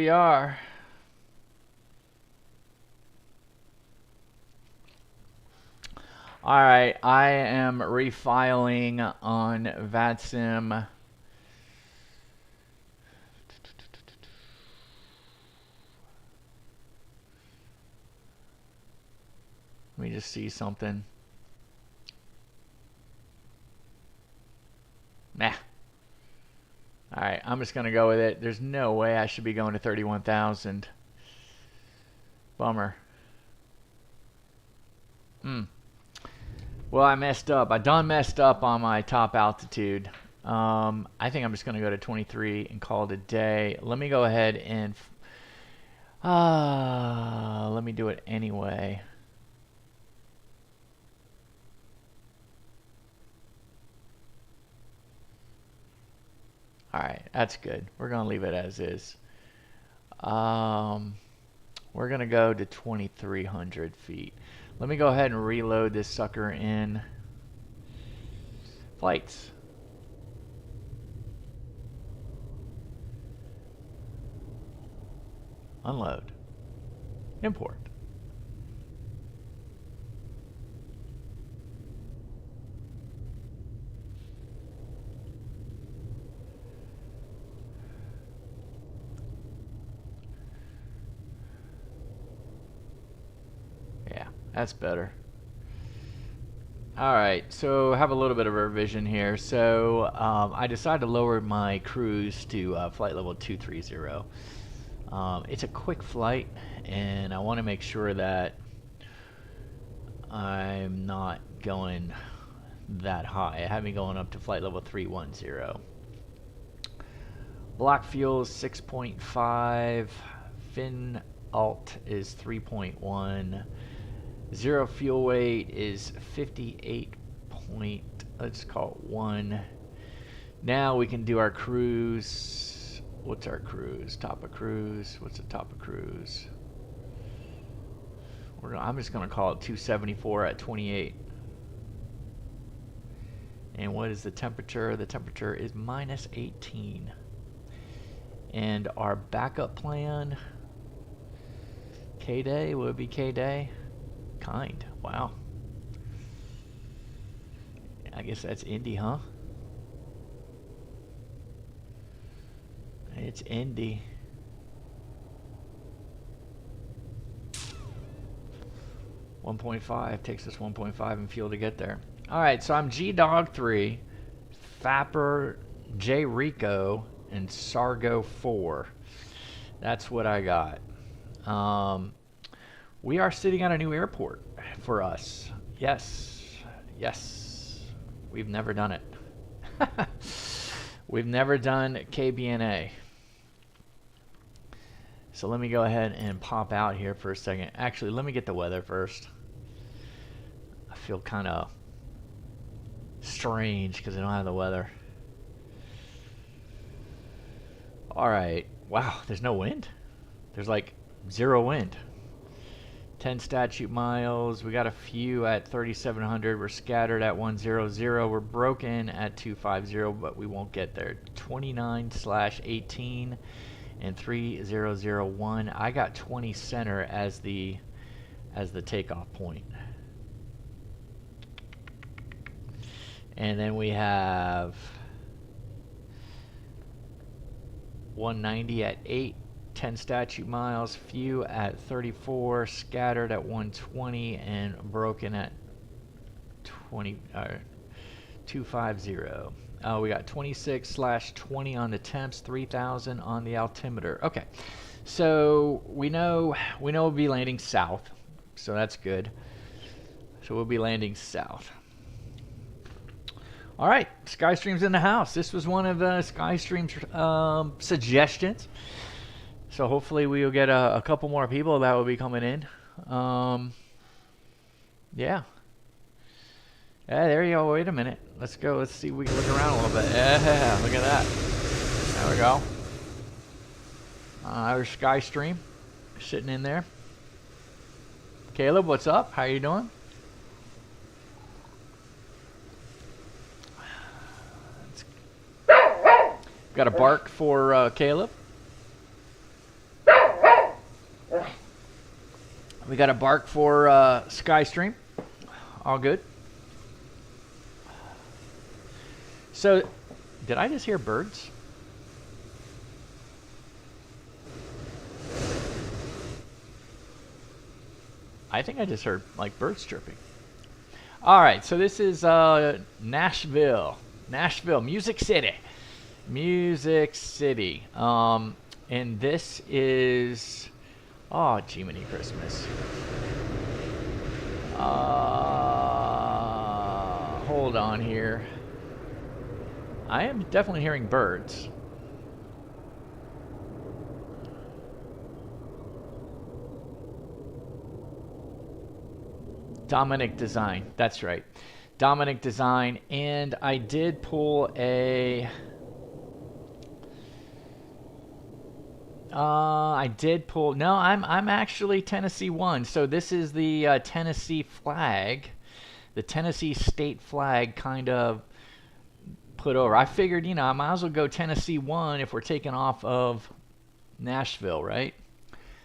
we are. All right, I am refiling on VATSIM. Let me just see something. Nah. All right, I'm just going to go with it. There's no way I should be going to 31,000. Bummer. Well, I messed up. I done messed up on my top altitude. I think I'm just going to go to 23 and call it a day. Let me go ahead and... let me do it anyway. Alright, that's good. We're going to leave it as is. We're going to go to 2,300 feet. Let me go ahead and reload this sucker in flights. Unload. Import. That's better. Alright, so have a little bit of a revision here. So I decided to lower my cruise to flight level 230. It's a quick flight, and I want to make sure that I'm not going that high. I have me going up to flight level 310. Block fuel is 6.5. Fin alt is 3.1. Zero fuel weight is 58 point, let's call it 1. Now we can do our cruise. What's our cruise? Top of cruise. What's the top of cruise? I'm just going to call it 274 at 28. And what is the temperature? The temperature is minus 18. And our backup plan, K-Day, will it be K-Day? Kind. Wow. I guess that's Indy, huh? It's Indy. .5 takes us 1.5 in fuel to get there. All right, so I'm G-Dog 3, Fapper, J Rico, and Sargo 4. That's what I got. We are sitting at a new airport for us. Yes. Yes. We've never done it. We've never done KBNA. So let me go ahead and pop out here for a second. Actually, let me get the weather first. I feel kind of strange because I don't have the weather. Alright. Wow, there's no wind. There's like 0 wind. 10 statute miles. We got a few at 3,700. We're scattered at 100. We're broken at 250, but we won't get there. 29/18 and 3001. I got 20 center as the takeoff point. And then we have 190 at 8. 10 statute miles, few at 34, scattered at 120, and broken at 250. We got 26/20 on the temps, 3,000 on the altimeter. Okay, so we know we'll be landing south, so that's good. So we'll be landing south. All right, Skystream's in the house. This was one of Skystream's suggestions. So hopefully we will get a couple more people that will be coming in. Yeah. Yeah, there you go. Wait a minute. Let's go. Let's see if we can look around a little bit. Yeah, look at that. There we go. There's Skystream sitting in there. Caleb, what's up? How you doing? Got a bark for Caleb. We got a bark for Skystream. All good. So, did I just hear birds? I think I just heard like birds chirping. All right, so this is Nashville, Music City, and this is Jiminy Christmas. Hold on here. I am definitely hearing birds. Dominic Design, that's right. Dominic Design, and I did pull a... no, I'm actually Tennessee 1. So this is the Tennessee flag, the Tennessee state flag kind of put over. I figured, you know, I might as well go Tennessee 1 if we're taking off of Nashville, right?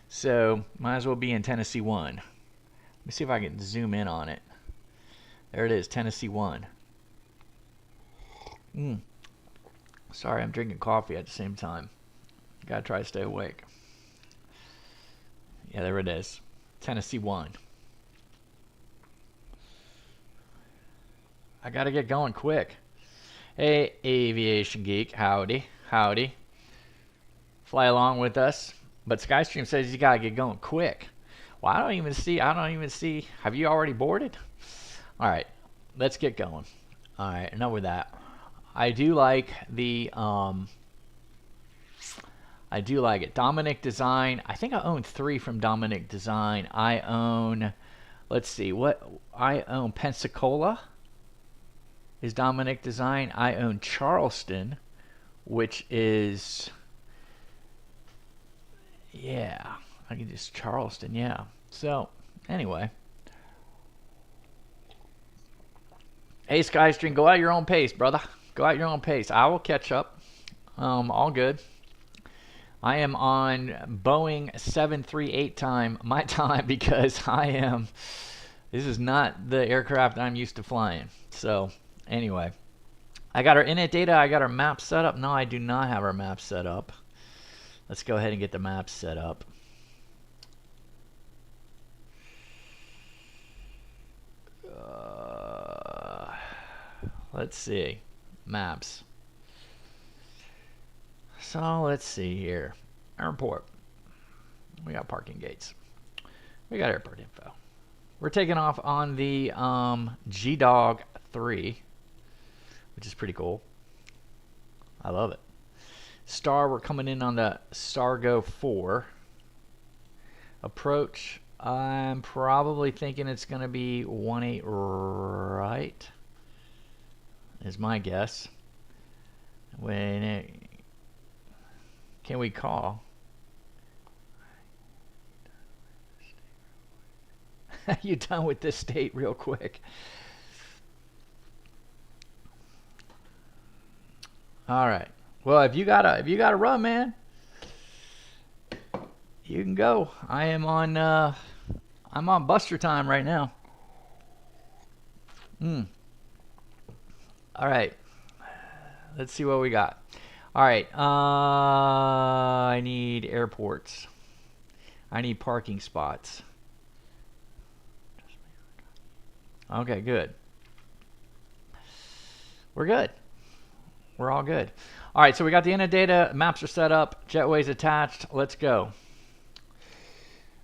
So might as well be in Tennessee 1. Let me see if I can zoom in on it. There it is, Tennessee 1. Sorry, I'm drinking coffee at the same time. Gotta try to stay awake. Yeah, there it is. Tennessee 1. I gotta get going quick. Hey, Aviation Geek. Howdy. Howdy. Fly along with us. But Skystream says you gotta get going quick. Well, I don't even see. Have you already boarded? All right, let's get going. All right, enough with that. I do like the I do like it. Dominic Design. I think I own 3 from Dominic Design. I own, let's see, I own Pensacola is Dominic Design. I own Charleston, which is, yeah, I can just Charleston, yeah. So, anyway. Hey, Skystream, go at your own pace, brother. Go at your own pace. I will catch up. All good. I am on Boeing 738 time, my time, because this is not the aircraft I'm used to flying. So, anyway. I got our init data. I got our map set up. No, I do not have our map set up. Let's go ahead and get the map set up. Let's see. Maps. So let's see here. Airport. We got parking gates. We got airport info. We're taking off on the G-Dog 3, which is pretty cool. I love it. Star, we're coming in on the Sargo 4. Approach, I'm probably thinking it's going to be 18 right, is my guess. Can we call? You done with this state real quick? All right. Well, if you gotta run, man, you can go. I'm on Buster time right now. All right. Let's see what we got. All right. I need airports. I need parking spots. Okay, good. We're good. We're all good. All right, so we got the init data. Maps are set up. Jetway's attached. Let's go.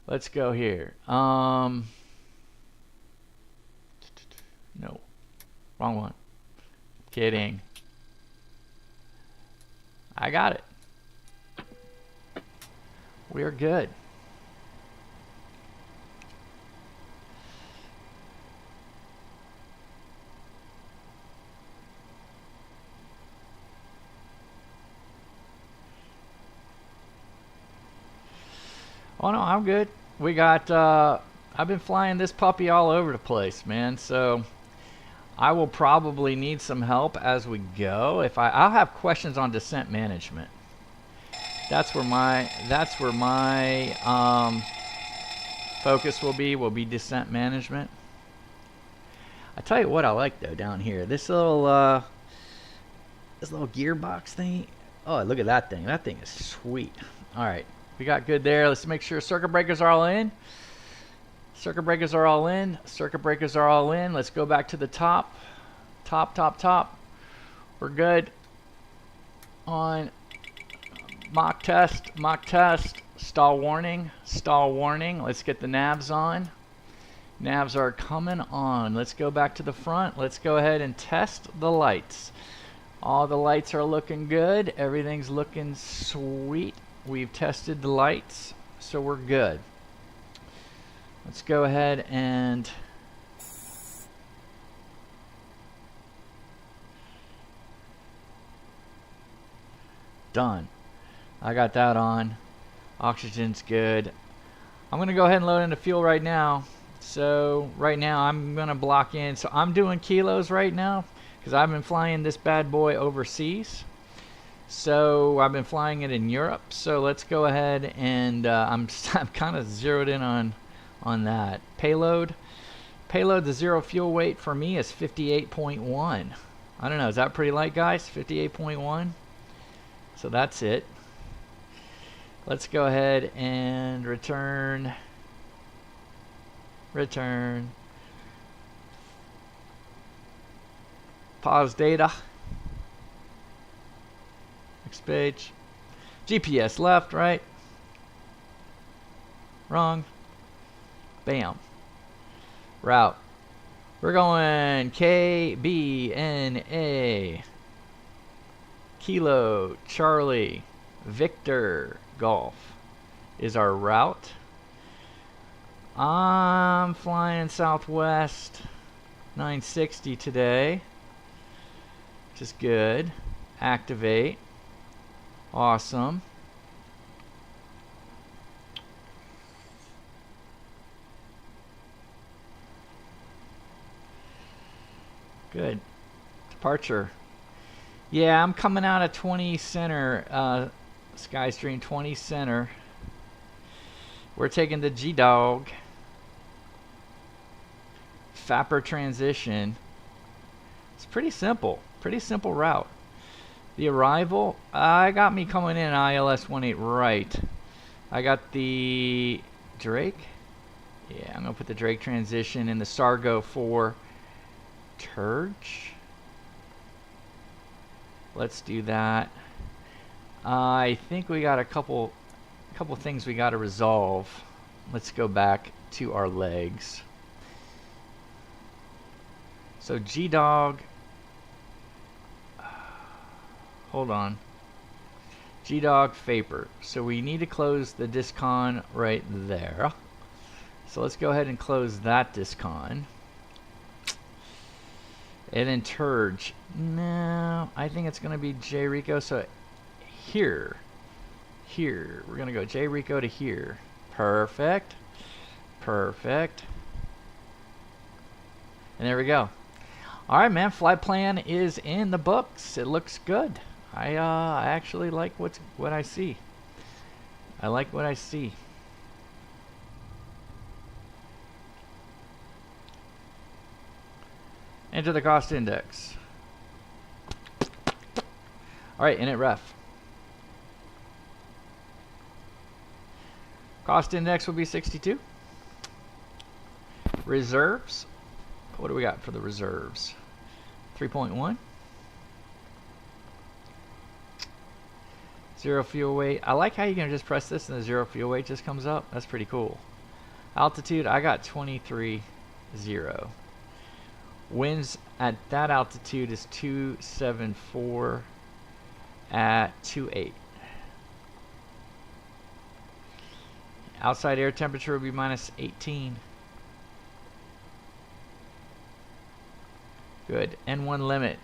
Let's go here. No. Wrong one. Kidding. I got it. We're good. Oh no, I'm good. We got, I've been flying this puppy all over the place, man. So I will probably need some help as we go. I'll have questions on descent management. That's where my Focus will be descent management. I tell you what I like though down here. This little gearbox thing. Oh, look at that thing. That thing is sweet. All right, we got good there. Let's make sure circuit breakers are all in. Circuit breakers are all in. Circuit breakers are all in. Let's go back to the top. Top. We're good. On mock test. Stall warning. Let's get the navs on. Navs are coming on. Let's go back to the front. Let's go ahead and test the lights. All the lights are looking good. Everything's looking sweet. We've tested the lights, so we're good. Let's go ahead and done. I got that on. Oxygen's good. I'm going to go ahead and load into fuel right now. So right now I'm going to block in. So I'm doing kilos right now because I've been flying this bad boy overseas. So I've been flying it in Europe. So let's go ahead and I'm kind of zeroed in on that. Payload, the zero fuel weight for me is 58.1. I don't know, is that pretty light, guys? 58.1. So that's it. Let's go ahead and return. Pause data. Next page. GPS left, right? Wrong. Bam. Route. We're going KBNA. Kilo Charlie Victor Golf is our route. I'm flying Southwest 960 today, which is good. Activate. Awesome. Good. Departure. Yeah, I'm coming out of 20 center, Skystream 20 center. We're taking the G-Dog. Fapper transition. It's pretty simple route. The arrival, I got me coming in ILS 18 right. I got the Drake. Yeah, I'm gonna put the Drake transition in the Sargo 4 Turge. Let's do that. I think we got a couple things we got to resolve. Let's go back to our legs. So G-Dog, hold on. G-Dog Faper. So we need to close the discon right there. So let's go ahead and close that discon. And then Turge. No, I think it's going to be J Rico. So here. We're going to go J Rico to here. Perfect. And there we go. All right, man. Flight plan is in the books. It looks good. I actually like what I see. I like what I see. Enter the cost index. All right, init ref. Cost index will be 62. Reserves. What do we got for the reserves? 3.1. Zero fuel weight. I like how you can just press this and the zero fuel weight just comes up. That's pretty cool. Altitude, I got 23.0. Winds at that altitude is 274 at 28. Outside air temperature will be minus 18. Good. N1 limit.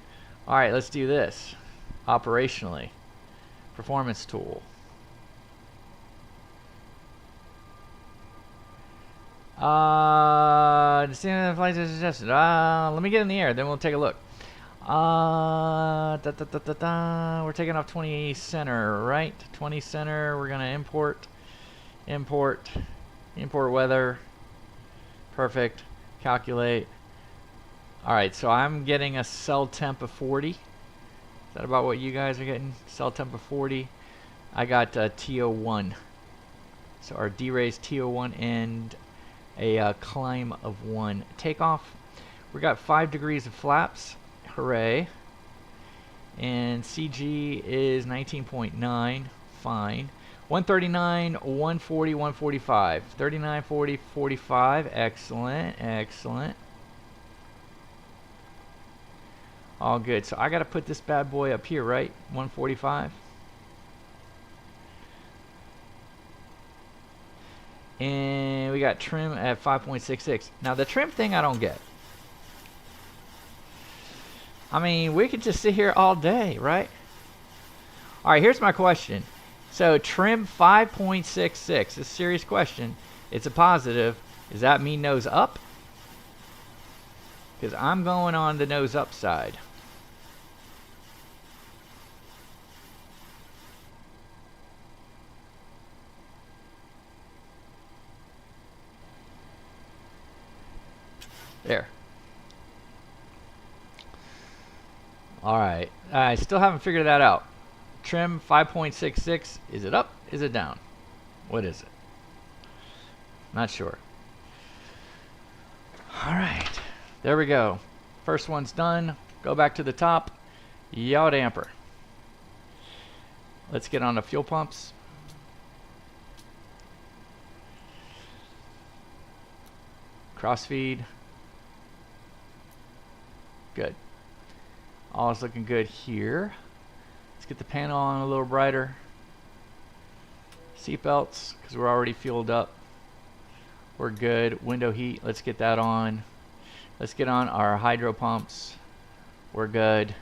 All right, let's do this. Operationally. Performance tool. The standard flight is suggested. Let me get in the air, then we'll take a look. We're taking off 20 center, right? 20 center. We're gonna import. Import weather. Perfect. Calculate. Alright, so I'm getting a cell temp of 40. Is that about what you guys are getting? Cell temp of 40. I got TO1. So our D-rays TO1 and a climb of 1. Takeoff. We got 5 degrees of flaps. Hooray. And CG is 19.9. Fine. 139, 140, 145. 39, 40, 45. Excellent. Excellent. All good. So I got to put this bad boy up here, right? 145. And we got trim at 5.66. Now the trim thing I don't get. I mean, we could just sit here all day, right? All right, here's my question. So trim 5.66. It's a serious question. It's a positive. Does that mean nose up? Because I'm going on the nose up side. There. Alright. I still haven't figured that out. Trim 5.66. Is it up? Is it down? What is it? Not sure. Alright. There we go. First one's done. Go back to the top. Yaw damper. Let's get on the fuel pumps. Crossfeed. Good. All is looking good here. Let's get the panel on a little brighter. Seatbelts, because we're already fueled up. We're good. Window heat, let's get that on. Let's get on our hydro pumps. We're good.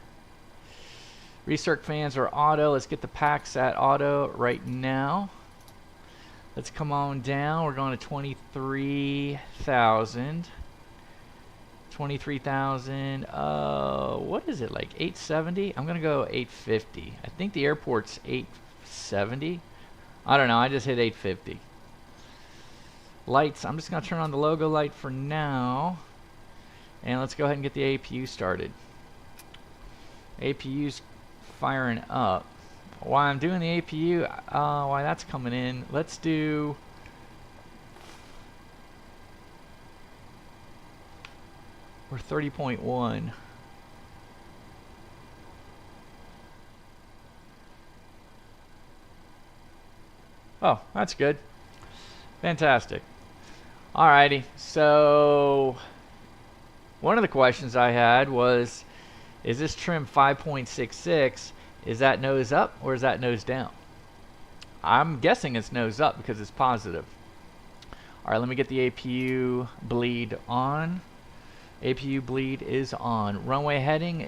Recirc fans are auto. Let's get the packs at auto right now. Let's come on down. We're going to 23,000. 23,000. What is it, like 870? I'm gonna go 850. I think the airport's 870. I don't know. I just hit 850. Lights. I'm just gonna turn on the logo light for now, and let's go ahead and get the APU started. APU's firing up. While I'm doing the APU, while that's coming in, let's do. We're 30.1. Oh, that's good. Fantastic. Alrighty, so one of the questions I had was, is this trim 5.66? Is that nose up or is that nose down? I'm guessing it's nose up because it's positive. Alright, let me get the APU bleed on. APU bleed is on. Runway heading.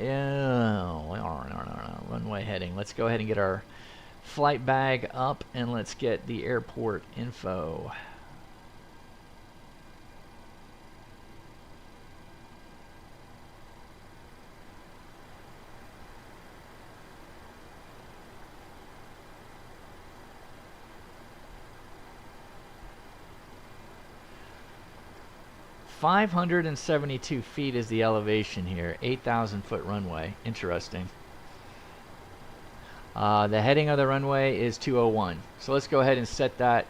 Runway heading. Let's go ahead and get our flight bag up and let's get the airport info. $572 feet is the elevation here. 8,000 foot runway. Interesting. The heading of the runway is 201. So let's go ahead and set that.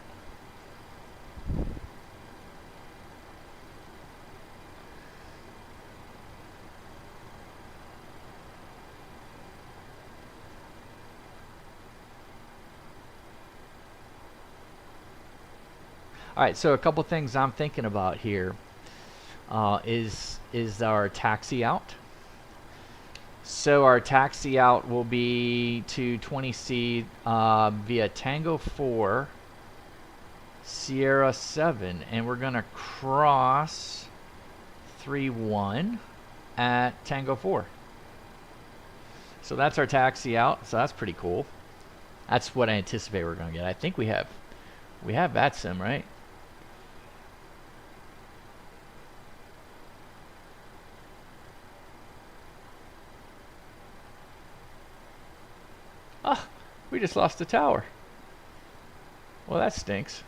All right, so a couple things I'm thinking about here. Is our taxi out. So our taxi out will be to 20C via Tango 4, Sierra 7, and we're gonna cross 31 at Tango 4. So that's our taxi out. So that's pretty cool. That's what I anticipate we're gonna get. I think we have VATSIM, right? Ah, we just lost the tower. Well, that stinks.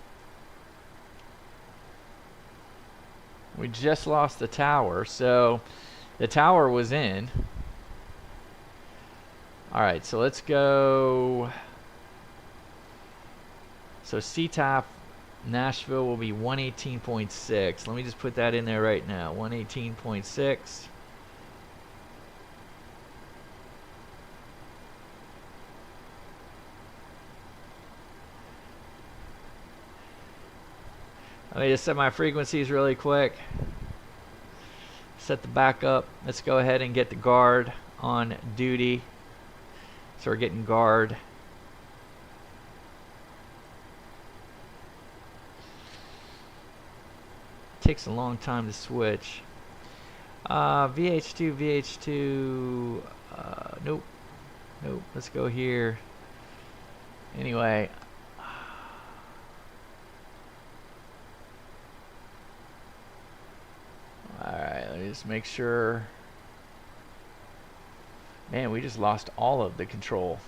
We just lost the tower, so the tower was in. Alright, so let's go. So CTAF Nashville will be 118.6. Let me just put that in there right now. 118.6. Let me just set my frequencies really quick. Set the backup. Let's go ahead and get the guard on duty. So we're getting guard. Takes a long time to switch. VH2, nope. Nope, let's go here. Anyway. Alright, let me just make sure. Man, we just lost all of the control.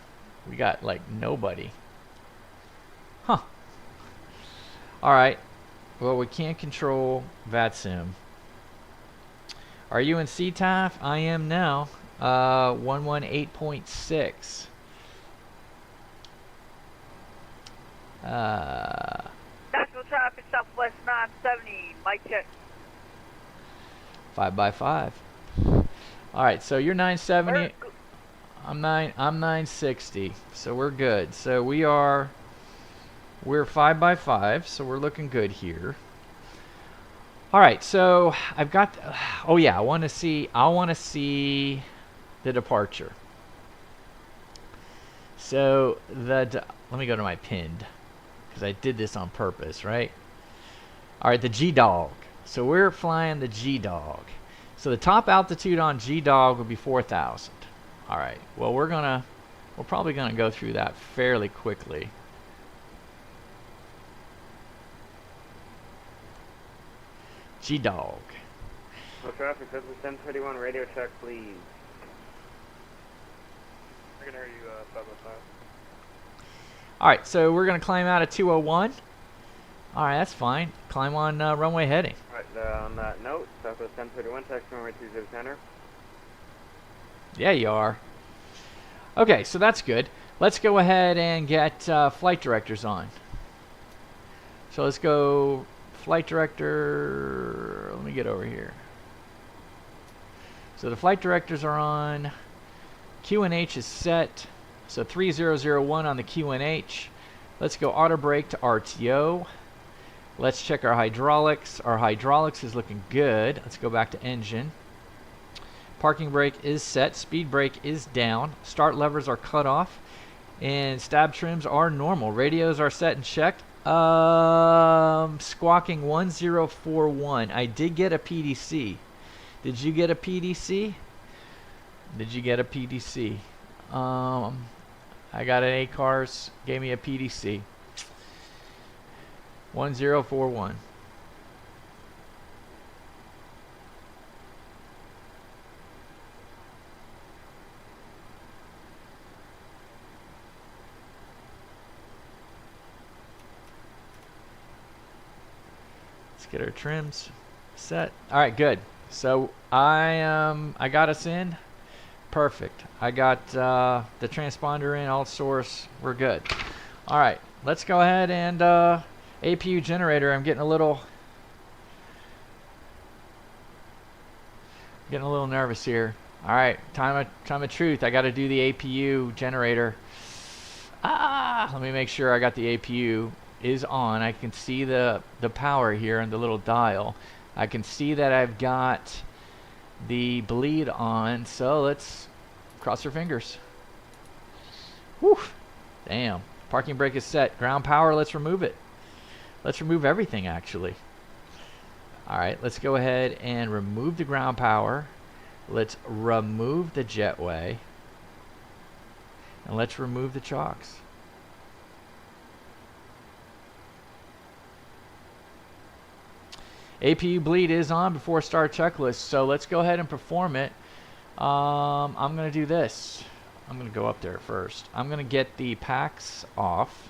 We got like nobody. Huh. Alright. Well, we can't control VATSIM. Are you in CTAF? I am now. 118.6. National traffic, Southwest 970, mic check. 5x5. Alright, so you're 970. I'm 960. So we're good. So we're 5x5, so we're looking good here. Alright, so I've got, oh yeah, I want to see the departure. So let me go to my pinned, because I did this on purpose, right? Alright, the G-Dog. So we're flying the G-Dog. So the top altitude on G-Dog would be 4,000. Alright, well we're probably gonna go through that fairly quickly. G-Dog. No traffic, this is 1031, radio check, please. I can hear you, 505. Alright, so we're going to climb out of 201. Alright, that's fine. Climb on runway heading. Alright, on that note, Southwest 1031, taxi runway 20 center. Yeah, you are. Okay, so that's good. Let's go ahead and get flight directors on. So let's go flight director. Let me get over here. So the flight directors are on. QNH is set. So 3001 on the QNH. Let's go auto brake to RTO. Let's check our hydraulics. Our hydraulics is looking good. Let's go back to engine. Parking brake is set. Speed brake is down. Start levers are cut off. And stab trims are normal. Radios are set and checked. Squawking 1041. I did get a PDC. Did you get a PDC? Did you get a PDC? I got an ACARS. Gave me a PDC. 1041. Get our trims set. All right, good. So I got us in. Perfect. I got the transponder in, alt source. We're good. All right, let's go ahead and APU generator. I'm getting a little nervous here. All right, time of truth. I got to do the APU generator. Let me make sure I got the APU is on. I can see the power here in the little dial. I can see that I've got the bleed on, so let's cross our fingers. Whew. Damn. Parking brake is set. Ground power, let's remove it. Let's remove everything actually. Alright, let's go ahead and remove the ground power. Let's remove the jetway. And let's remove the chocks. APU bleed is on before start checklist, so let's go ahead and perform it. I'm going to do this. I'm going to go up there first. I'm going to get the packs off.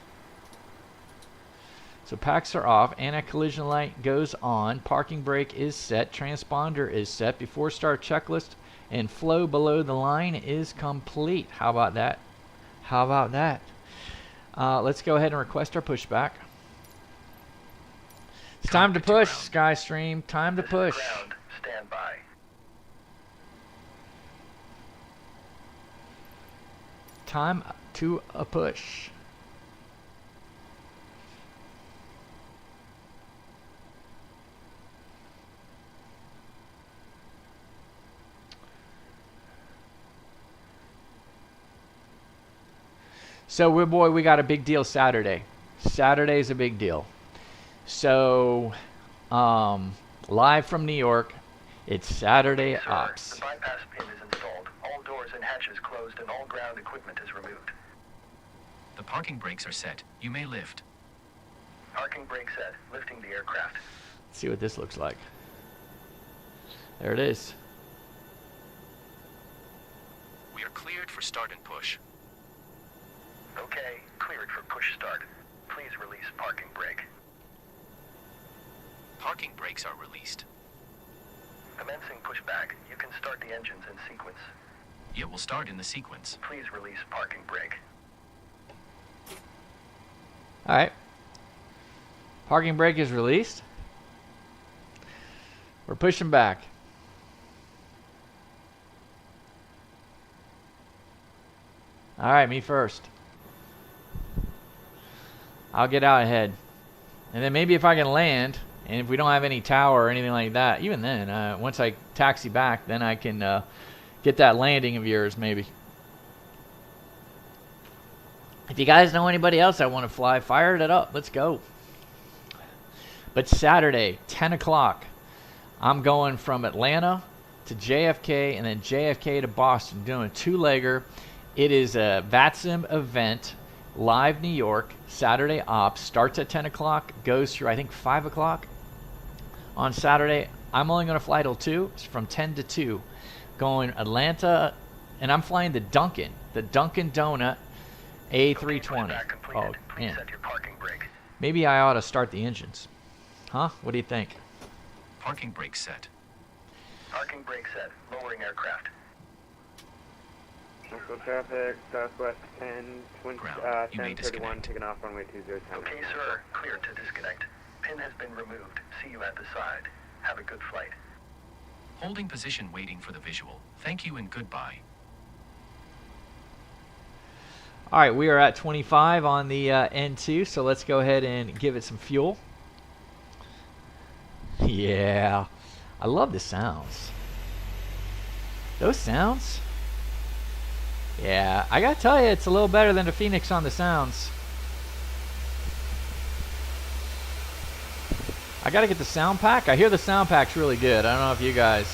So packs are off. Anti-collision light goes on. Parking brake is set. Transponder is set. Before start checklist and flow below the line is complete. How about that? How about that? Let's go ahead and request our pushback. It's time to push, Skystream. Time to push. Stand by. Time to a push. So, we got a big deal Saturday. Saturday's a big deal. So, live from New York, it's Saturday Sir, Ops. the bypass pin is installed. All doors and hatches closed and all ground equipment is removed. The parking brakes are set. You may lift. Parking brake set. Lifting the aircraft. Let's see what this looks like. There it is. We are cleared for start and push. Okay, cleared for push start. Please release parking brake. Parking brakes are released. Commencing pushback. You can start the engines in sequence. It will start in the sequence. Please release parking brake. Alright. Parking brake is released. We're pushing back. Alright, me first. I'll get out ahead. And then maybe if I can land, and if we don't have any tower or anything like that, even then, once I taxi back, then I can get that landing of yours, maybe. If you guys know anybody else that want to fly, fire it up. Let's go. But Saturday, 10 o'clock, I'm going from Atlanta to JFK and then JFK to Boston, doing a two-legger. It is a VATSIM event, live New York, Saturday Ops. Starts at 10 o'clock, goes through, I think, 5 o'clock. On Saturday, I'm only going to fly till 2. It's from 10 to 2. Going Atlanta, and I'm flying the Dunkin' Donut A320. Oh, man. Set your parking brake. Maybe I ought to start the engines. Huh? What do you think? Parking brakes set. Parking brake set. Lowering aircraft. Central traffic, southwest 1031, disconnect. taking off runway 20. Okay, sir. Clear to disconnect. Pin has been removed. See you at the side. Have a good flight. Holding position waiting for the visual. Thank you and goodbye. All right, we are at 25 on the N2, so let's go ahead and give it some fuel. Yeah, I love the sounds. Those sounds. Yeah, I gotta tell you, it's a little better than the Phoenix on the sounds. I gotta get the sound pack. I hear the sound pack's really good. I don't know if you guys.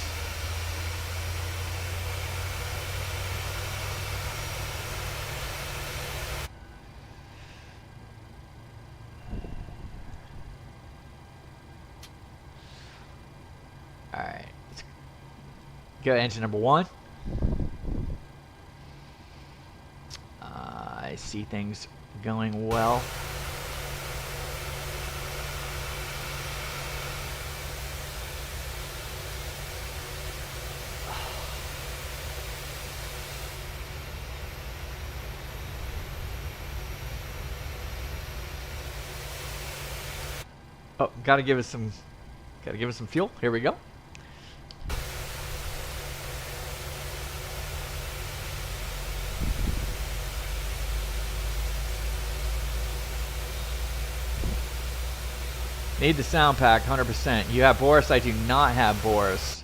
Alright, let's go engine number 1. I see things going well. Oh, gotta give us some fuel. Here we go. Need the sound pack, 100%. You have Boris. I do not have Boris.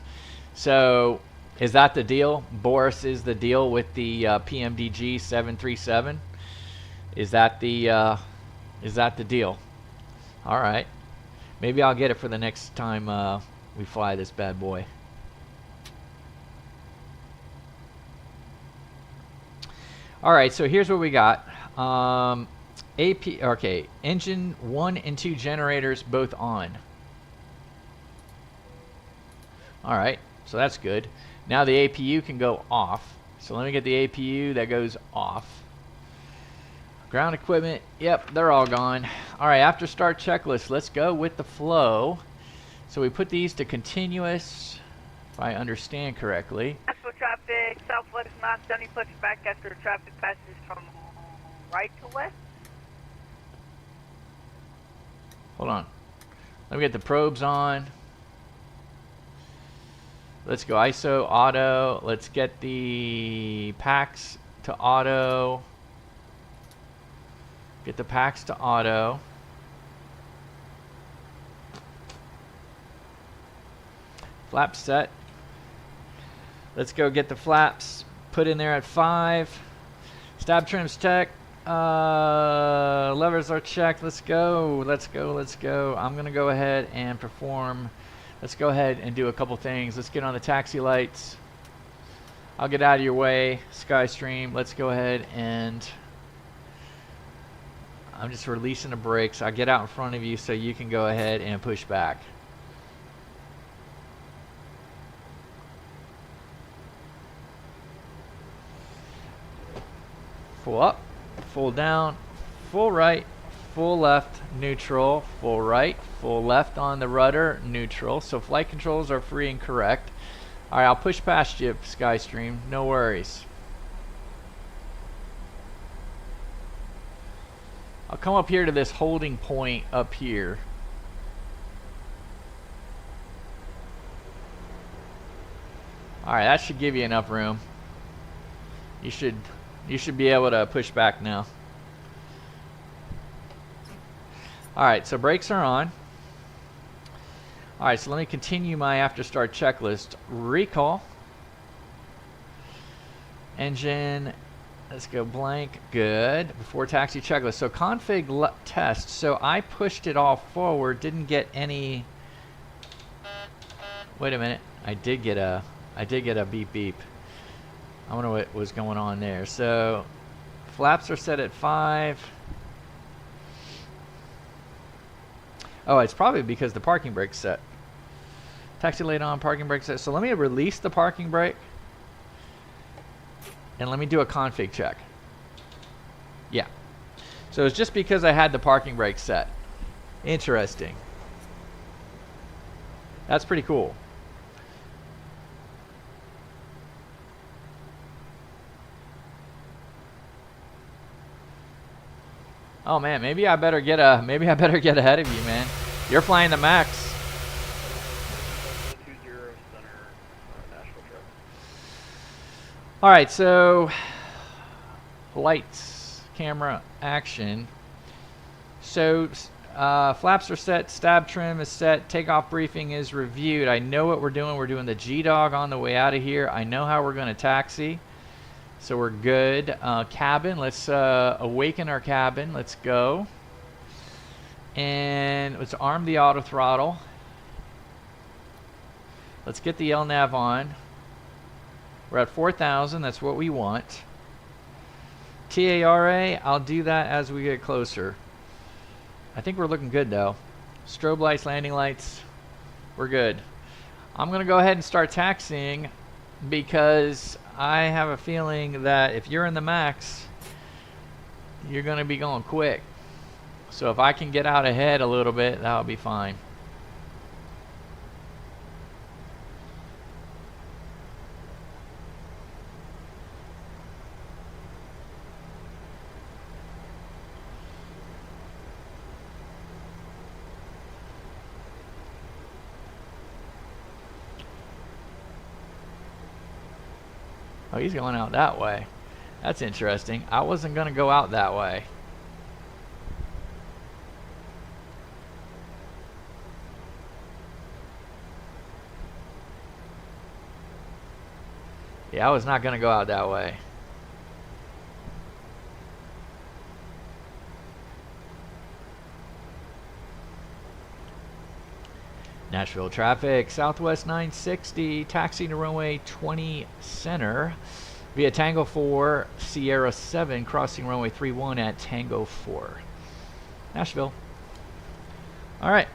So, is that the deal? Boris is the deal with the PMDG 737. Is that the deal? All right. Maybe I'll get it for the next time we fly this bad boy. All right. So here's what we got. Okay, engine 1 and 2 generators both on. Alright, so that's good. Now the APU can go off. So let me get the APU that goes off. Ground equipment, yep, they're all gone. All right, after start checklist, let's go with the flow. So we put these to continuous, if I understand correctly. Nashville traffic, southwest 970, push back after traffic passes from right to west. Hold on. Let me get the probes on. Let's go ISO, auto. Let's get the packs to auto. Get the packs to auto. Flap set. Let's go get the flaps put in there at 5. Stab trims check. Levers are checked. Let's go. Let's go. Let's go. I'm going to go ahead and perform. Let's go ahead and do a couple things. Let's get on the taxi lights. I'll get out of your way. Skystream. Let's go ahead and I'm just releasing the brakes. I'll get out in front of you so you can go ahead and push back. Full up, full down, full right, full left, neutral, full right, full left on the rudder, neutral. So flight controls are free and correct. All right, I'll push past you, Skystream. No worries. I'll come up here to this holding point up here. All right, that should give you enough room. You should be able to push back now. All right, so brakes are on. All right, so let me continue my after start checklist. Recall. Engine. Let's go blank. Good. Before taxi checklist. So config test. So I pushed it all forward. Didn't get any. Wait a minute. I did get a beep beep. I wonder what was going on there. So flaps are set at 5. Oh, it's probably because the parking brake's set. Taxi light on, parking brake set. So let me release the parking brake. And let me do a config check. Yeah. So it's just because I had the parking brake set. Interesting. That's pretty cool. Oh man, maybe I better get ahead of you, man. You're flying the max. 20 center, Nashville traffic. All right, so lights, camera, action. So flaps are set, stab trim is set, takeoff briefing is reviewed. I know what we're doing. We're doing the G-Dog on the way out of here. I know how we're going to taxi. So we're good. Cabin, let's awaken our cabin. Let's go. And let's arm the auto throttle. Let's get the LNAV on. We're at 4,000. That's what we want. TARA, I'll do that as we get closer. I think we're looking good though. Strobe lights, landing lights. We're good. I'm going to go ahead and start taxiing because I have a feeling that if you're in the max, you're going to be going quick. So if I can get out ahead a little bit, that'll be fine. Oh, he's going out that way. That's interesting. I wasn't going to go out that way. Yeah, I was not going to go out that way. Nashville traffic, Southwest 960, taxi to runway 20 center via Tango 4, Sierra 7, crossing runway 31 at Tango 4. Nashville. All right.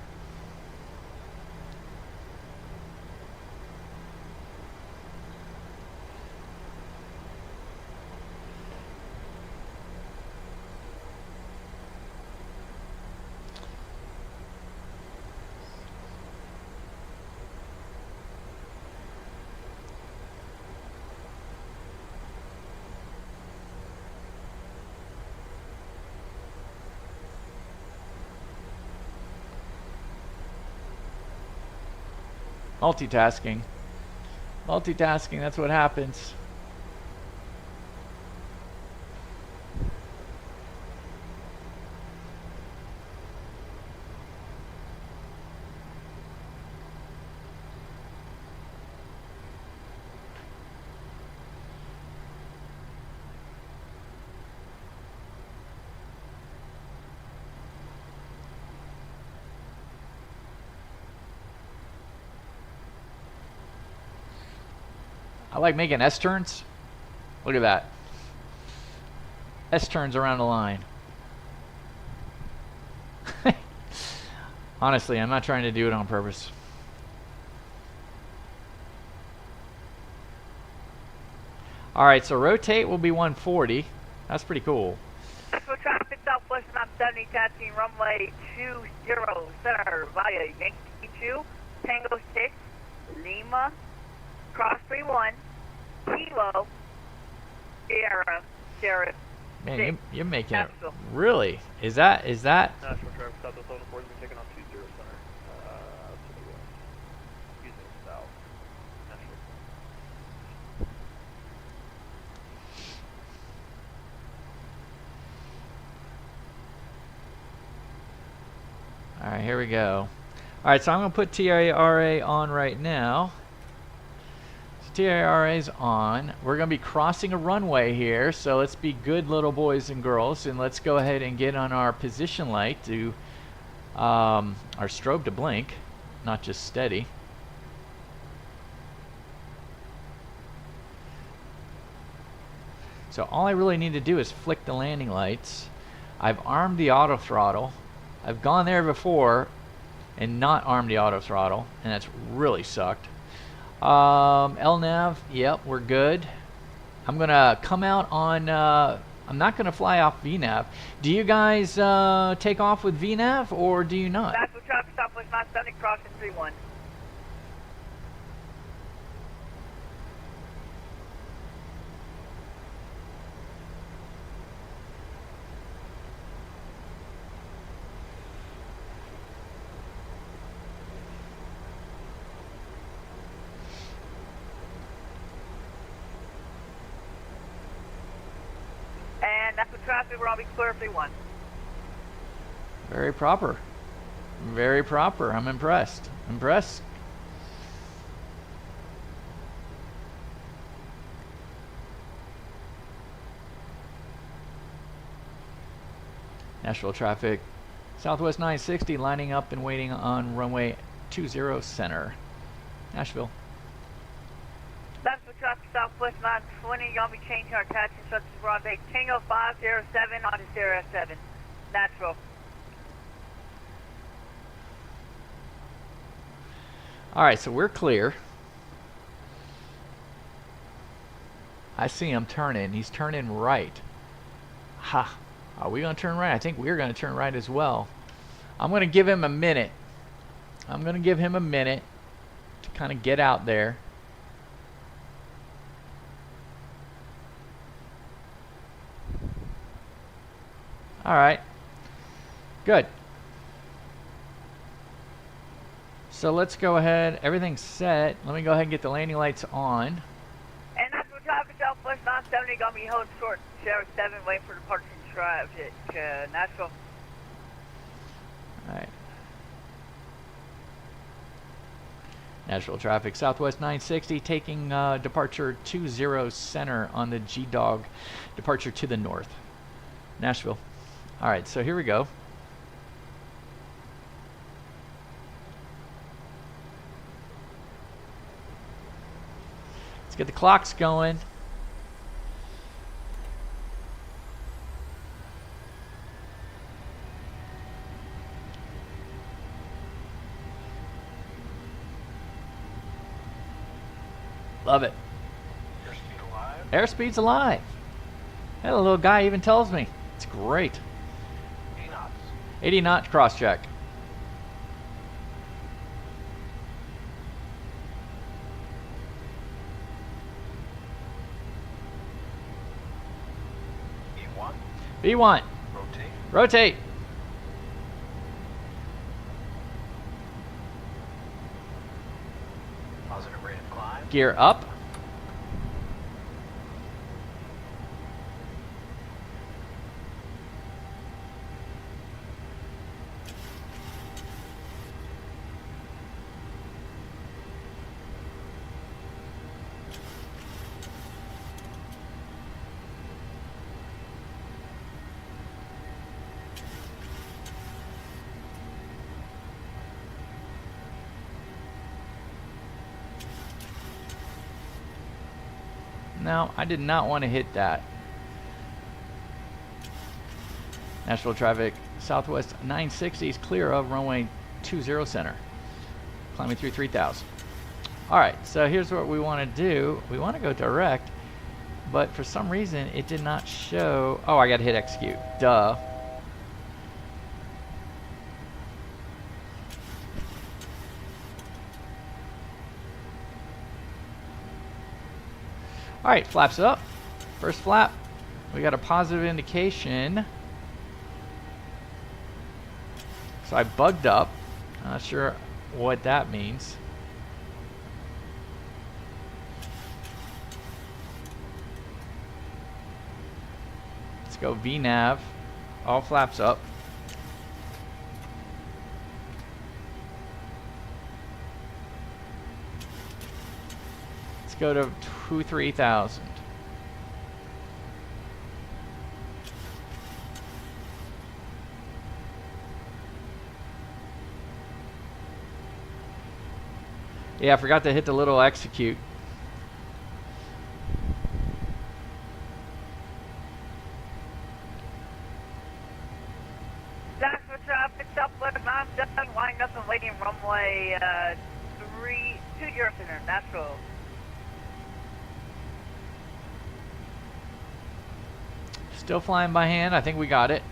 Multitasking. Multitasking, that's what happens. I like making S-turns. Look at that. S-turns around the line. Honestly, I'm not trying to do it on purpose. Alright, so rotate will be 140. That's pretty cool. For traffic Southwest 970, taxiing runway 20 center via Yankee 2, Tango 6, Lima, Cross 31, Kilo, Sierra, Sierra. Man, you're making it. Nashville. Really? Is that? National traffic Southwest 104 has been taken off 20 center. To the west. Using south. Nashville. Alright, here we go. Alright, so I'm going to put TRA on right now. So TRA is on. We're going to be crossing a runway here, so let's be good little boys and girls, and let's go ahead and get on our position light to our strobe to blink, not just steady. So all I really need to do is flick the landing lights. I've armed the auto throttle. I've gone there before and not armed the auto throttle, and that's really sucked. LNAV, yep, we're good. I'm gonna come out on, I'm not gonna fly off VNAV. Do you guys take off with VNAV, or do you not? That's for traffic Southwest 970, crossing 31. And that's for traffic, we're on clear 31. Very proper. Very proper. I'm impressed. Impressed. Nashville traffic. Southwest 960 lining up and waiting on runway 20 center. Nashville. That's for traffic Southwest 920. Y'all be changing our taxi instructions. We're on base Tango 507 on to Sierra 7. Natural. Alright, so we're clear. I see him turning. He's turning right. Ha! Are we going to turn right? I think we're going to turn right as well. I'm going to give him a minute. I'm going to give him a minute to kind of get out there. Alright. Good. So let's go ahead. Everything's set. Let me go ahead and get the landing lights on. And that's for traffic Southwest 970. Gonna be holding short. Sierra 7 waiting for departure traffic. Nashville. Alright. Nashville traffic. Southwest 960 taking departure 20 center on the G-Dog. Departure to the north. Nashville. Alright, so here we go. Let's get the clocks going. Love it. Airspeed alive. Airspeed's alive. That little guy even tells me. It's great. 80 knots. 80 knot cross check. E1. B1. Rotate. Rotate. Positive rate of climb. Gear up. No, I did not want to hit that. Nashville traffic, Southwest 960 is clear of runway 20 center. Climbing through 3000. Alright, so here's what we want to do. We want to go direct, but for some reason it did not show. Oh, I got to hit execute. Duh. Alright, flaps up. First flap. We got a positive indication. So I bugged up. Not sure what that means. Let's go VNav. All flaps up. Let's go to 3000. Yeah, I forgot to hit the little execute. That's for traffic, Southwest 97, lined up and waiting runway 20 center, Nashville. Still flying by hand. I think we got it.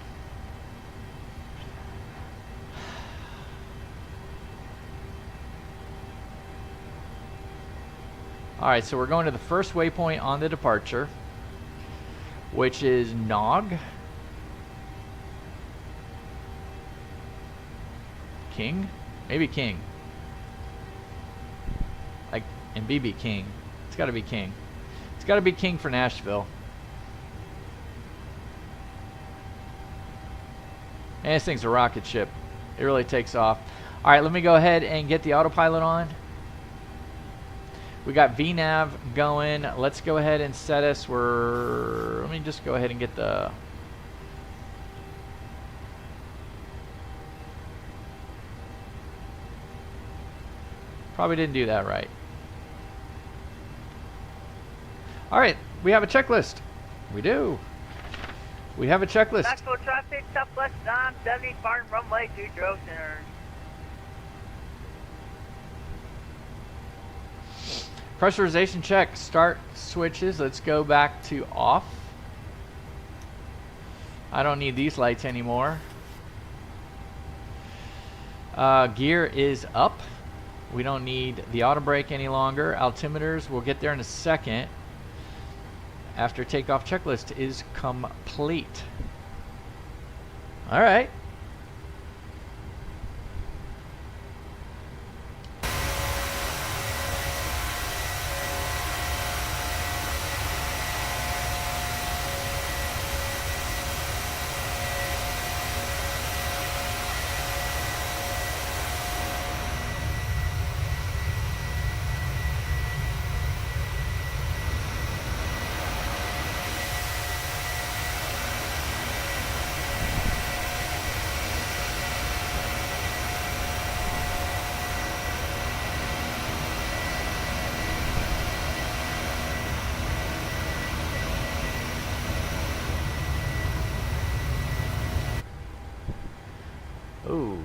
Alright, so we're going to the first waypoint on the departure, which is Nog. King? Maybe King. Like, and BB King. It's gotta be King. It's gotta be King for Nashville. And this thing's a rocket ship. It really takes off. Alright, let me go ahead and get the autopilot on. We got VNav going. Let's go ahead and set us. Let me just go ahead and get the... Probably didn't do that right. Alright, we have a checklist. We do. We have a checklist. Nashville traffic, Southwest 970, Barton runway 20 center. Pressurization check. Start switches. Let's go back to off. I don't need these lights anymore. Gear is up. We don't need the auto brake any longer. Altimeters, we'll get there in a second. After takeoff checklist is complete. All right. Ooh,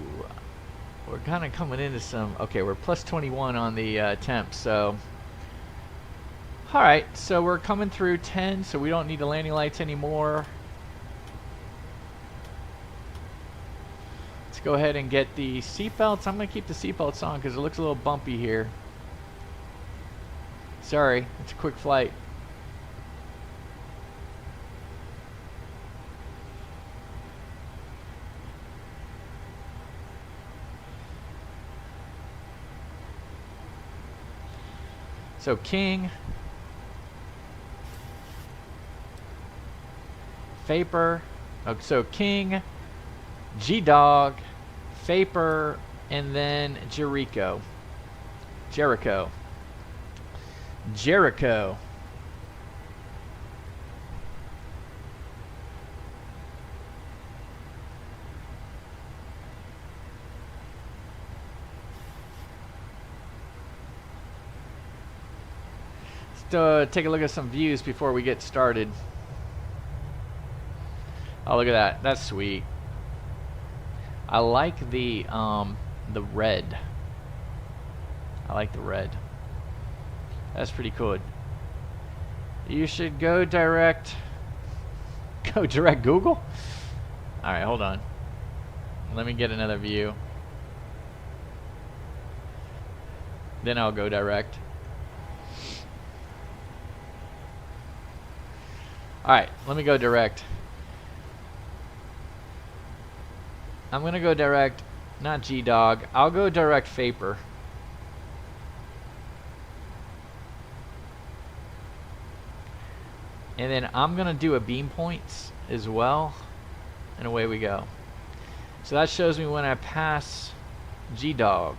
we're kind of coming into some... Okay, we're plus 21 on the temp, so... Alright, so we're coming through 10, so we don't need the landing lights anymore. Let's go ahead and get the seatbelts. I'm going to keep the seatbelts on because it looks a little bumpy here. Sorry, it's a quick flight. So King, Vapor, so King, G-Dog, Vapor, and then Jericho. Jericho. Let's take a look at some views before we get started. Oh, look at that. That's sweet. I like the red. I like the red. That's pretty cool. You should go direct. Go direct Google? Alright, hold on. Let me get another view. Then I'll go direct. Alright, let me go direct. I'm gonna go direct, not G-Dog. I'll go direct Vapor. And then I'm gonna do a beam points as well. And away we go. So that shows me when I pass G-Dog.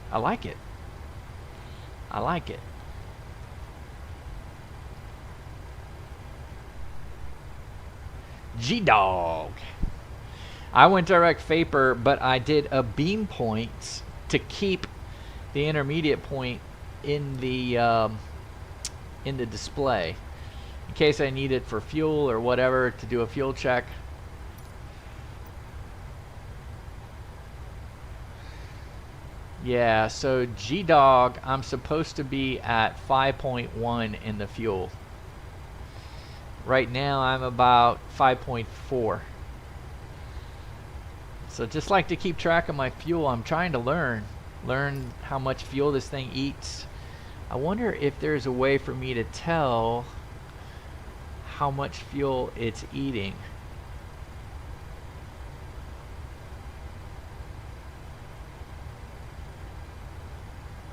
I like it. I like it. G-Dog. I went direct Vapor, but I did a beam points to keep the intermediate point in the display in case I need it for fuel or whatever to do a fuel check. Yeah, so G-Dog, I'm supposed to be at 5.1 in the fuel. Right now I'm about 5.4. So just like to keep track of my fuel, I'm trying to learn how much fuel this thing eats. I wonder if there's a way for me to tell how much fuel it's eating.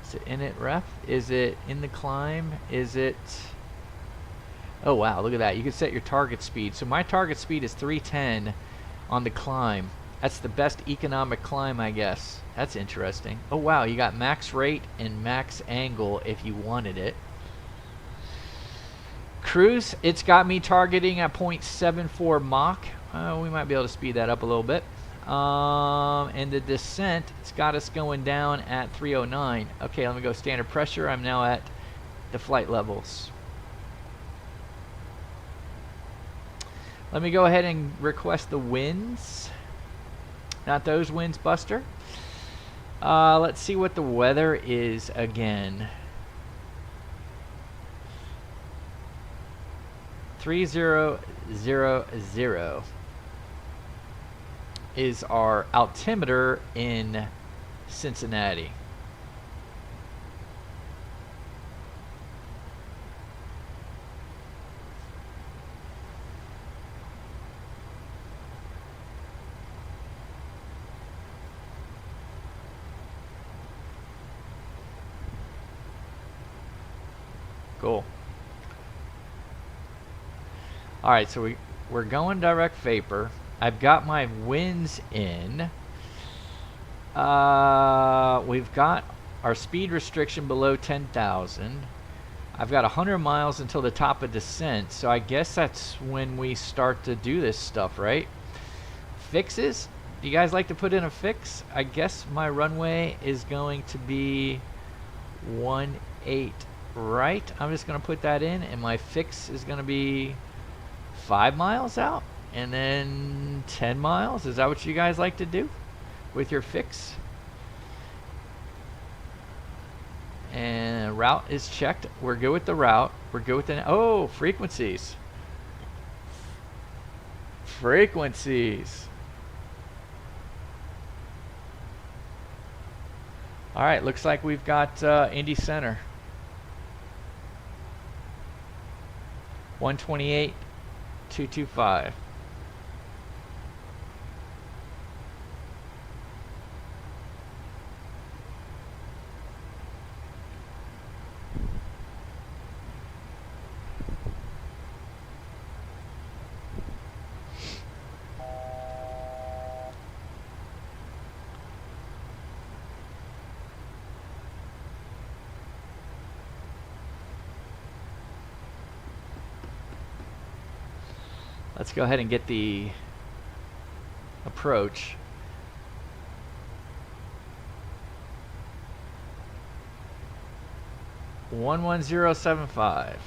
Is it in it ref? Is it in the climb? Is it... Oh wow, look at that. You can set your target speed. So my target speed is 310 on the climb. That's the best economic climb, I guess. That's interesting. Oh wow, you got max rate and max angle if you wanted it. Cruise, it's got me targeting at 0.74 Mach. We might be able to speed that up a little bit. And the descent, it's got us going down at 309. Okay, let me go standard pressure. I'm now at the flight levels. Let me go ahead and request the winds. Not those winds, Buster. Let's see what the weather is again. 3000 is our altimeter in Cincinnati. Cool. Alright, so we're going direct Vapor. I've got my winds in. We've got our speed restriction below 10,000. I've got 100 miles until the top of descent, so I guess that's when we start to do this stuff, right? Fixes? Do you guys like to put in a fix? I guess my runway is going to be 18 right. I'm just going to put that in, and my fix is going to be 5 miles out and then 10 miles. Is that what you guys like to do with your fix? And route is checked. We're good with the route. We're good with the... Oh, frequencies. Frequencies. All right, looks like we've got Indy Center. 128.225. Let's go ahead and get the approach. One 11075.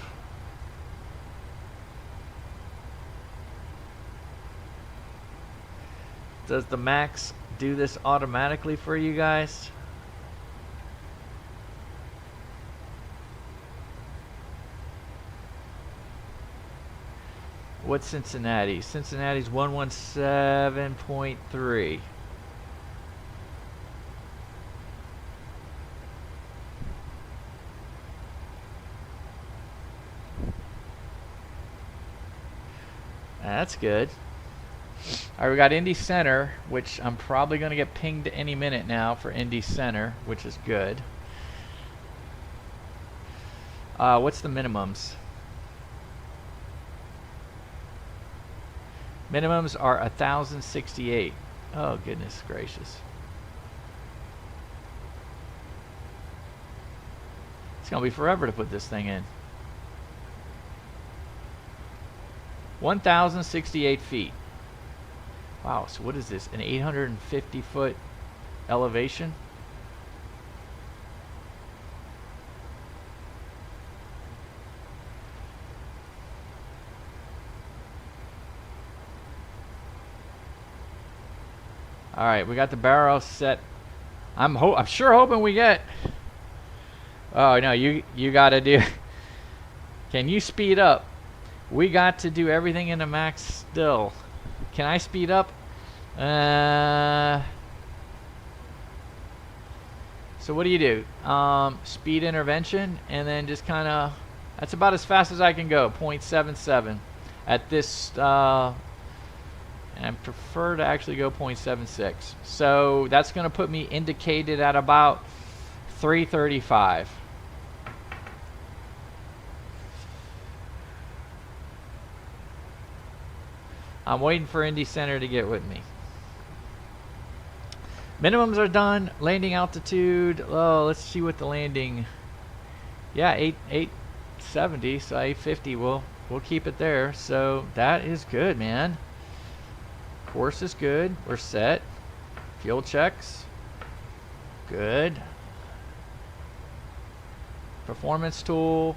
Does the Max do this automatically for you guys? What's Cincinnati? Cincinnati's 117.3. That's good. All right, we got Indy Center, which I'm probably going to get pinged any minute now for Indy Center, which is good. What's the minimums? Minimums are 1,068. Oh, goodness gracious. It's going to be forever to put this thing in. 1,068 feet. Wow, so what is this? An 850-foot elevation? All right, we got the barrel set. I'm sure hoping we get. Oh no, you got to do. Can you speed up? We got to do everything in the Max still. Can I speed up? So what do you do? Speed intervention, and then just kind of. That's about as fast as I can go. 0.77 at this. And I prefer to actually go 0.76. So that's going to put me indicated at about 335. I'm waiting for Indy Center to get with me. Minimums are done. Landing altitude. Oh, let's see what the landing. Yeah, 870. So 850. We'll keep it there. So that is good, man. Course is good. We're set. Fuel checks. Good. Performance tool.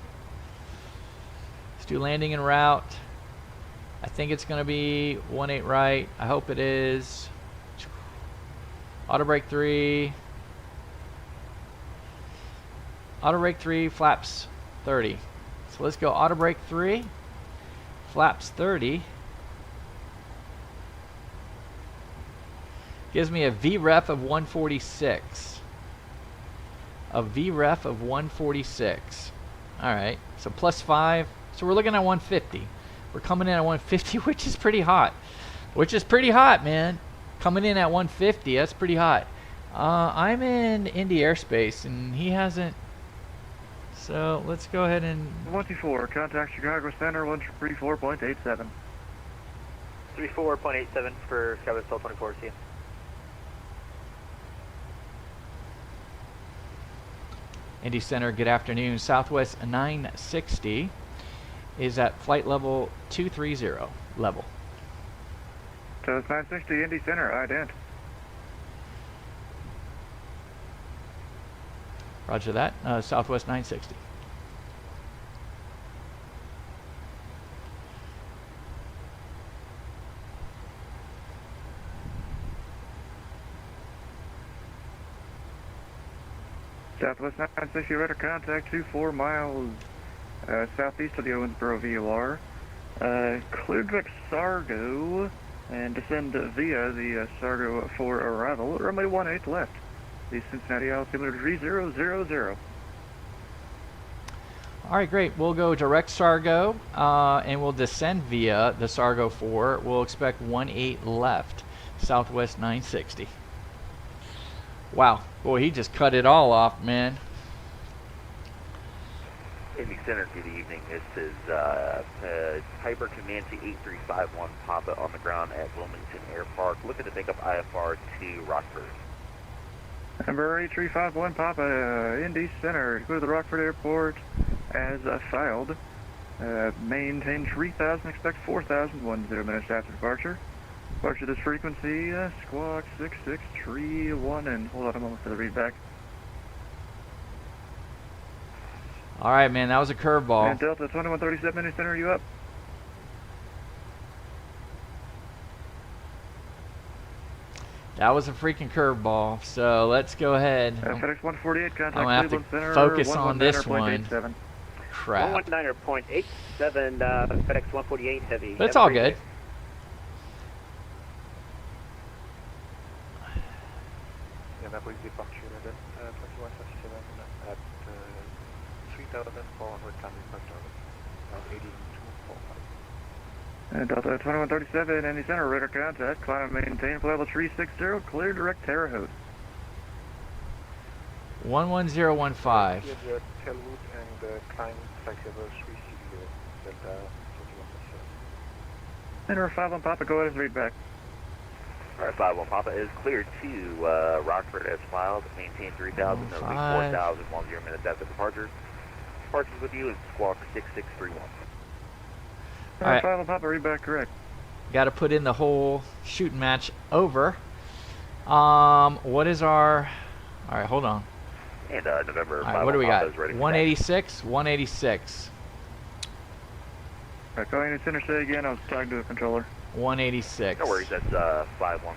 Let's do landing and route. I think it's going to be 18 right. I hope it is. Auto brake 3. Auto brake 3, flaps 30. So let's go auto brake 3, flaps 30. Gives me a VREF of 146. A VREF of 146. Alright, so plus 5. So we're looking at 150. We're coming in at 150, which is pretty hot. Which is pretty hot, man. Coming in at 150, that's pretty hot. I'm in Indy airspace, and he hasn't. So let's go ahead and. 124, contact Chicago Center, 134.87. 34.87 for Skywest 1224, see you. Indy Center, good afternoon. Southwest 960 is at flight level 230 level. So it's 960 Indy Center, ident. Roger that. Southwest 960. Southwest 960, radar contact 24 miles southeast of the Owensboro VOR. Clear direct Sargo and descend via the Sargo for arrival. Runway 18 left. The Cincinnati altimeter 3000. All right, great. We'll go direct Sargo and we'll descend via the Sargo 4. We'll expect 18 left. Southwest 960. Wow. Boy, he just cut it all off, man. Indy Center, good evening. This is Piper Comanche 8351 Papa on the ground at Wilmington Air Park, looking to pick up IFR to Rockford. Number 8351 Papa, Indy Center, go to the Rockford Airport as filed. Maintain 3,000, expect 4,000, 10 minutes after departure. Departure this frequency, squawk 6631, and hold on a moment for the readback. All right, man, that was a curveball. And Delta 2137, Indy Center, are you up? That was a freaking curveball. So let's go ahead. FedEx 148, contact I'm gonna have Cleveland to Center, focus on this one. 119.87. Crap. 119.87, FedEx 148 heavy. But it's all good. Yeah, that was departure then, 2157 at 3,400 time departure, 8245. Delta 2137, Indy Center, radar contact, climb and maintain, level 360, clear direct Terre Haute. 11015. Here's the tailwood and climb flight level 360, Delta 2137. Center 5 on Papa, go ahead and read back. Alright, 5-1 Papa is cleared to Rockford as filed. Maintain 3,000, it'll be 4,000, 10 minutes after departure. Departures with you is squawk 6631. All right. 5 on Papa, read back correct. Got to put in the whole shooting match over. What is our... All right, hold on. And November All 5 right, what do we got? is ready for 186, 186, Alright, calling Indy Center, say again, I was talking to the controller. 186. No worries, that's 5-1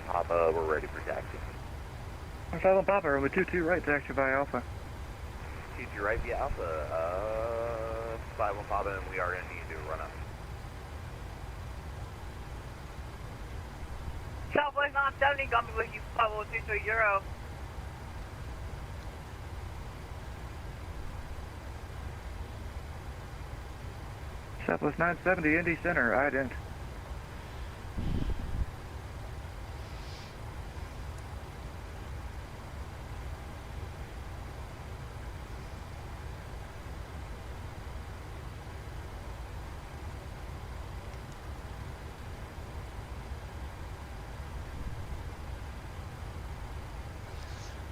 Papa, we're ready for taxi. 5 on Papa, runway 22 right, taxi by Alpha. 22 right via Alpha, 5-1 Papa, and we are going to need to run up. Southwest 970, got me with you, 50230. Southwest 970, Indy Center, ident.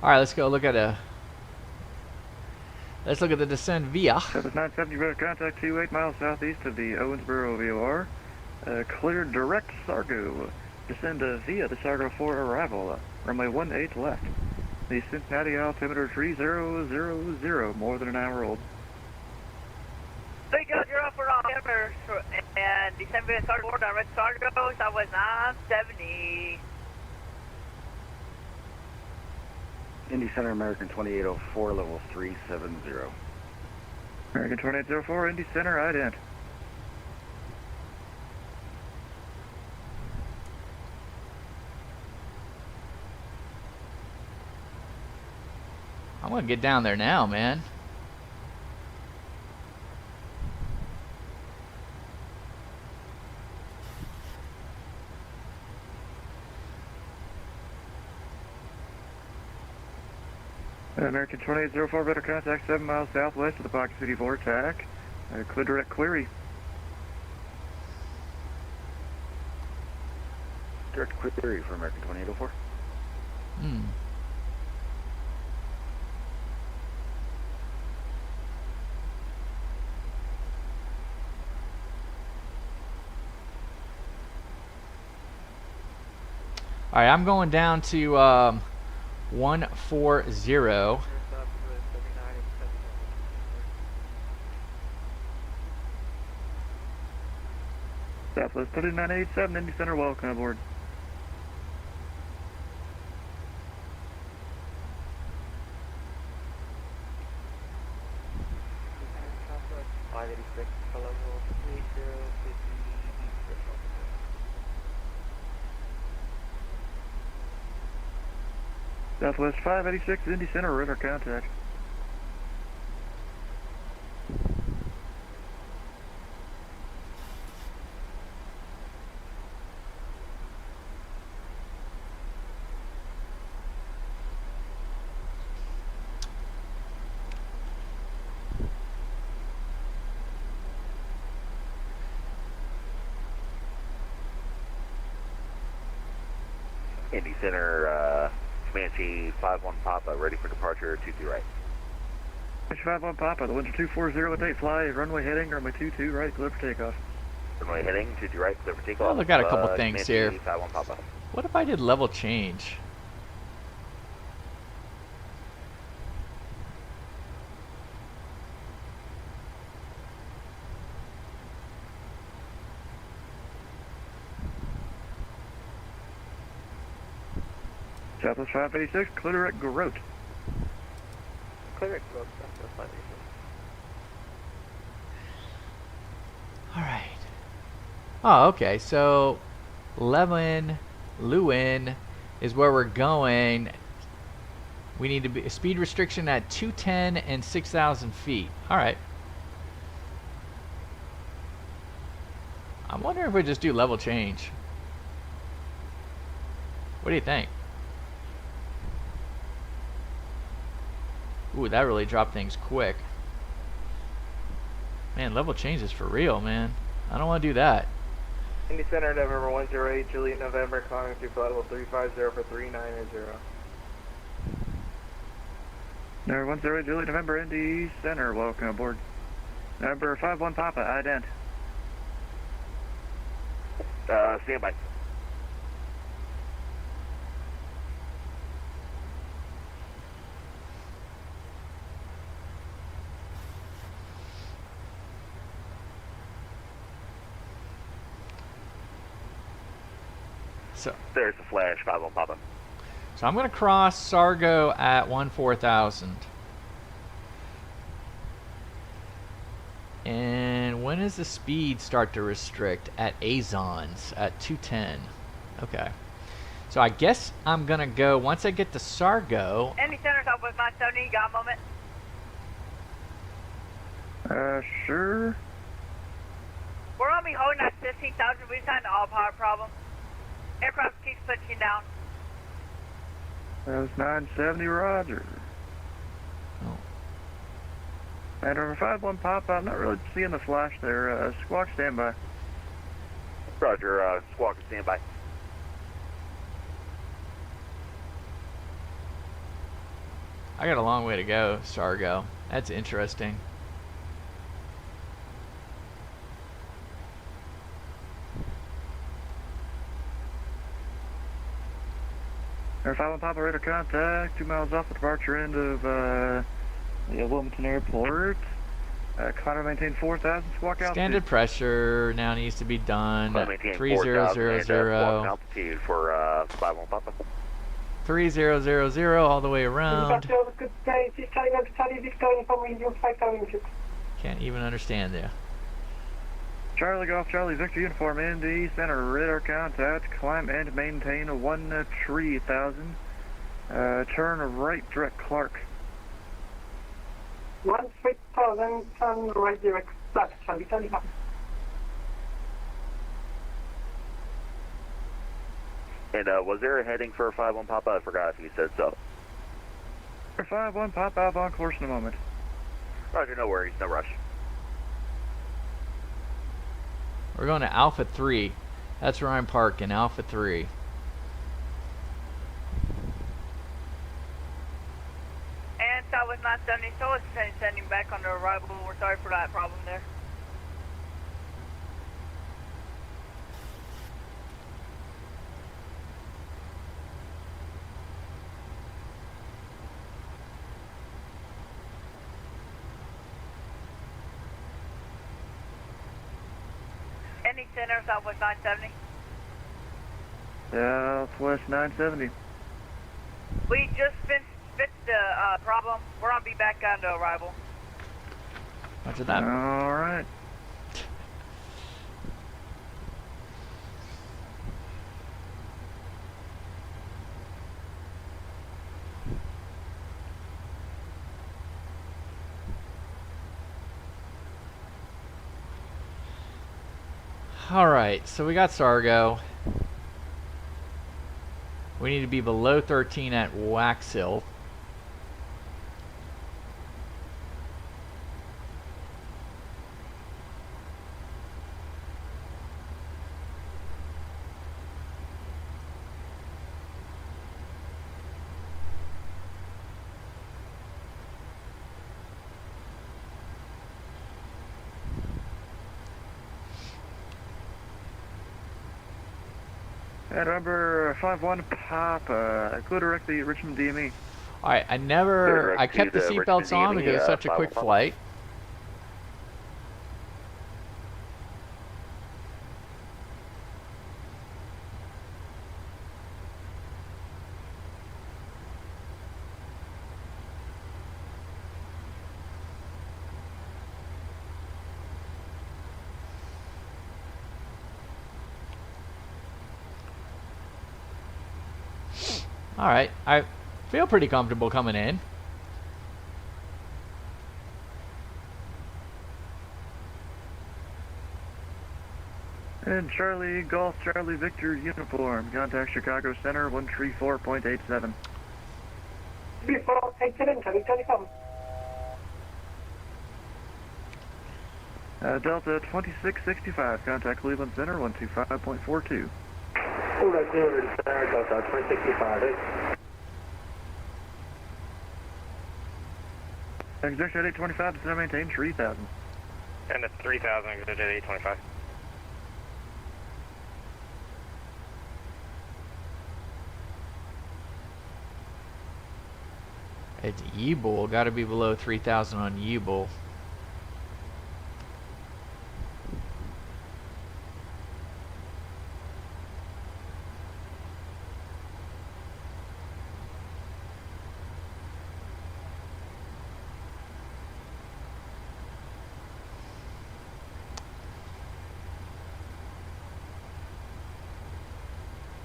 All right, let's go look at let's look at the descent via. Southwest 970, radar contact 28 miles southeast of the Owensboro VOR. Clear direct Sargo. Descend via the Sargo 4 arrival. Runway 18 left. The Cincinnati altimeter 3000, more than an hour old. There you go, you're up for altimeter and descend via Sargo 4, direct Sargo, Southwest 970. Indy Center, American 2804, level 370. American 2804, Indy Center, ident. I'm gonna get down there now, man. American 2804, radar contact 7 miles southwest of the Pocket City VARTCC. Clear direct query. Direct query for American 2804. All right, I'm going down to 140. Southwest 3987, Indy Center, welcome aboard. Southwest 586, Indy Center, radar contact. Indy Center, Comanche 5-1 Papa, ready for departure, 22 right. 51 Papa, the winds are 240 at 8, fly, runway heading, runway 22 right, clear for takeoff. Runway heading, 22 right, clear for takeoff. Well, look at a couple things here. 51 Papa. What if I did level change? Southwest 586, clear at Grote. Clear it, so that's fine. Alright. Oh, okay. So, Lewin is where we're going. We need to be a speed restriction at 210 and 6,000 feet. Alright. I'm wondering if we just do level change. What do you think? Ooh, that really dropped things quick. Man, level change is for real, man. I don't want to do that. Indy Center, November 108, Juliet, November, climbing through flight level 350 for 390. Number 108, Juliet, November, Indy Center, welcome aboard. Number 51 Papa, ident. Stand by. So There's the flash, 51 Papa. So I'm going to cross Sargo at 14,000. And when does the speed start to restrict? At Azons at 210. Okay. So I guess I'm going to go, once I get to Sargo. Indy Center, Southwest 970, you got a moment? Sure. We're going to be holding at 15,000. We just had an all-power problem. Aircraft keeps pitching down. That was 970, roger. Oh. And over 51 Papa, I'm not really seeing the flash there. Squawk standby. Roger, squawk stand by. I got a long way to go, Sargo. That's interesting. Number 51 Papa, radar contact, 2 miles off the departure end of the Wilmington Airport. Climb and maintain 4,000, squawk altitude. Standard pressure now needs to be done. Climb maintain 3000. squawk altitude for 51 Papa. 3000 all the way around. Good day, this is Charlie Victor informing you 5,000 Can't even understand you. Charlie Golf, Charlie Victor, uniform Indy Center, radar contact, climb and maintain 13,000. Turn right, direct Clark. 13,000, turn right, direct, flat, Charlie, Charlie. And was there a heading for 51 Papa? I forgot if you said so. 51 Papa, I'll be on course in a moment. Roger, no worries, no rush. We're going to Alpha 3. That's where I'm parking, Alpha 3. And Southwest 970, so it's sending back on the arrival. We're sorry for that problem there. Indy Center, Southwest 970. Southwest 970. We just fixed the problem. We're going to be back on to arrival. Roger that. All right. Alright, so we got Sargo. We need to be below 13 at Waxhill. And number 51 Papa, go directly Richmond DME. Alright, Direct I kept the to seatbelts Richmond on DME, because it's such a 51 quick Papa. flight. Alright, I feel pretty comfortable coming in. And Charlie Golf Charlie Victor uniform, contact Chicago Center 134.87. Before 87, Charlie Telecom. Delta 2665, contact Cleveland Center 125.42. Alright, Delta 2065. Exit 825, descend and maintain 3000. And it's 3,000, exit 825. It's Yeeble, gotta be below 3,000 on Yeeble.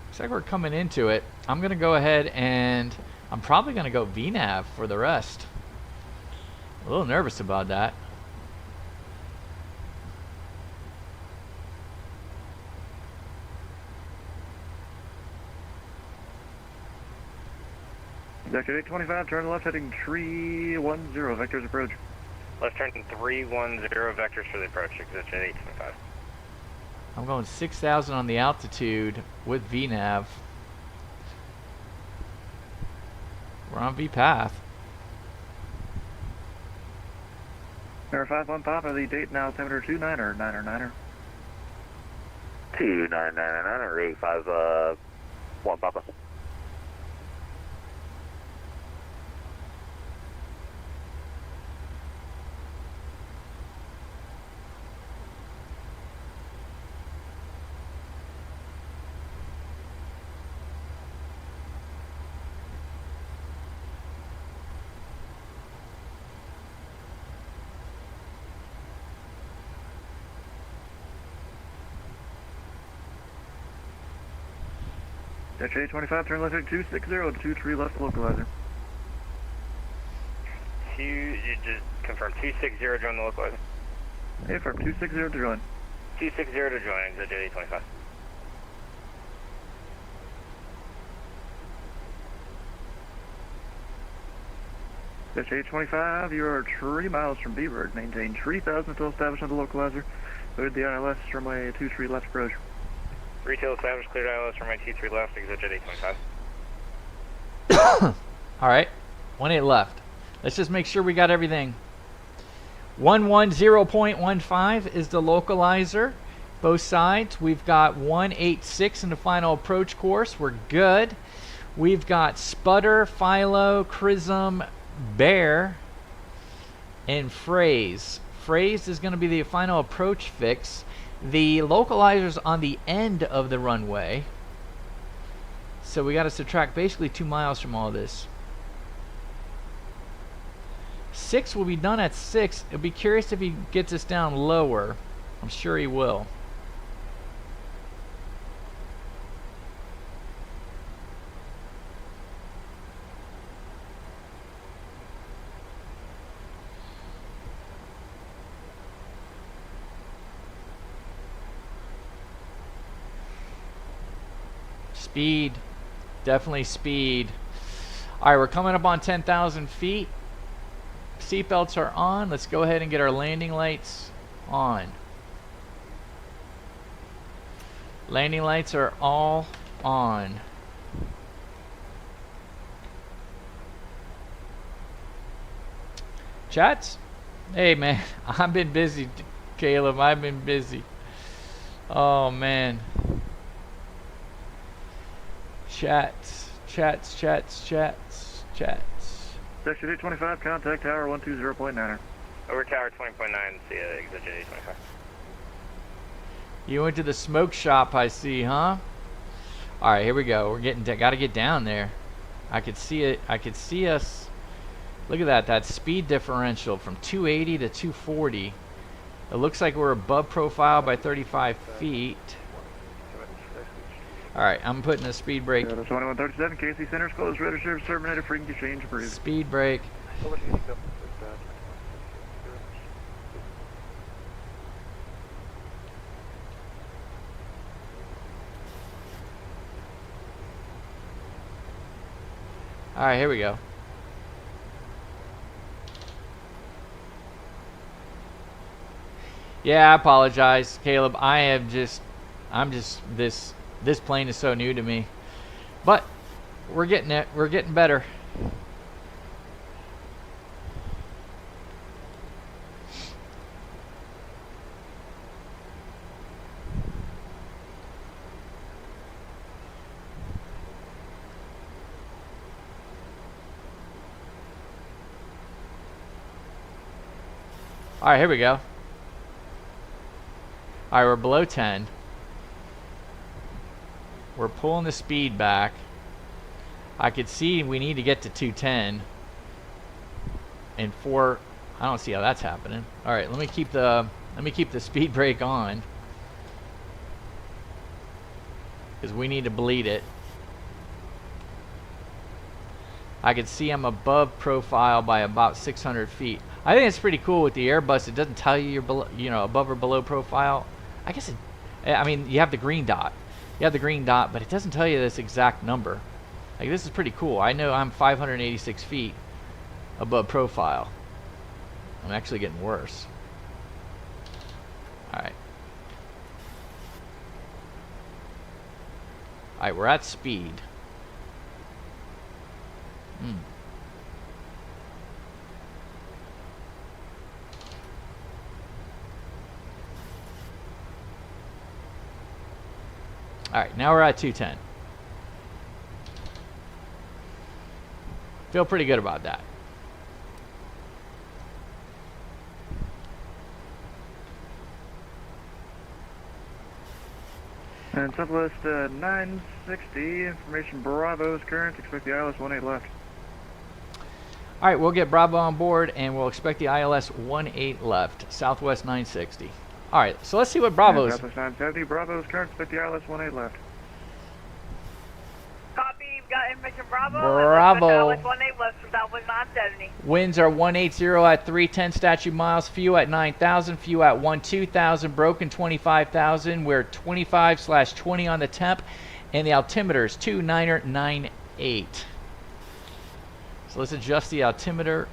Looks like we're coming into it. I'm gonna go ahead and I'm probably gonna go VNAV for the rest. A little nervous about that. Exit 825, turn left heading 310, vectors approach. Left turn 310 vectors for the approach, exit 825. I'm going 6,000 on the altitude with VNAV. We're on V path. Air 51 Papa, the date now altimeter 29er, 9er. 2999 or 851 Papa. Exit 825, turn left heading 260, 23 left localizer. You just confirm 260 join the localizer. Hey, firm 260 to join. 260 to join, exit 825. Exit 825, you are 3 miles from B-Bird. Maintain 3000 until established on the localizer. Cleared the ILS, runway 23 left approach. Retail established, cleared ILS, runway 23 left, exit 825. Alright, 18 left. Let's just make sure we got everything. 110.15 is the localizer. Both sides. We've got 186 in the final approach course. We're good. We've got Sputter, Philo, Chrism, Bear, and Phrase. Phrase is going to be the final approach fix. The localizer's on the end of the runway. So we got to subtract basically 2 miles from all this. 6 will be done at 6. I'll be curious if he gets us down lower. I'm sure he will. Speed. Definitely speed. Alright, we're coming up on 10,000 feet. Seatbelts are on. Let's go ahead and get our landing lights on. Landing lights are all on. Chats? Hey man, I've been busy, Caleb. I've been busy. Oh man. Chats. Section 825, contact tower 120.9er. Over tower 20.9, see exit J25. You went to the smoke shop, I see, huh? All right, here we go. We're getting, gotta get down there. I could see it. I could see us. Look at that. That speed differential from 280 to 240. It looks like we're above profile by 35 feet. All right, I'm putting a speed brake. 2137, KC Center's closed, ready to service terminated, frequency change approved. Speed brake. All right, here we go. Yeah, I apologize, Caleb. This plane is so new to me. But we're getting it. We're getting better. All right, here we go. All right, we're below 10. We're pulling the speed back. I could see we need to get to 210. And 4, I don't see how that's happening. All right, let me keep the speed brake on, because we need to bleed it. I can see I'm above profile by about 600 feet. I think it's pretty cool with the Airbus. It doesn't tell you you're below, above or below profile. I guess I mean, you have the green dot. You have the green dot, but it doesn't tell you this exact number. Like, this is pretty cool. I know I'm 586 feet above profile. I'm actually getting worse. All right. All right, we're at speed. All right, now we're at 210. Feel pretty good about that. And Southwest 960, information Bravo's current, expect the ILS 18 left. All right, we'll get Bravo on board, and we'll expect the ILS 18 left, Southwest 960. All right, so let's see what Bravo's. Southwest 970, Bravo's current, expect the ILS 18 left. Copy, you've got information Bravo. Bravo. ILS 18 left for Southwest 970. Winds are 180 at 310 statute miles, fuel at 9,000, fuel at 12,000, broken 25,000. We're 25/20 on the temp, and the altimeter is 2998. So let's adjust the altimeter.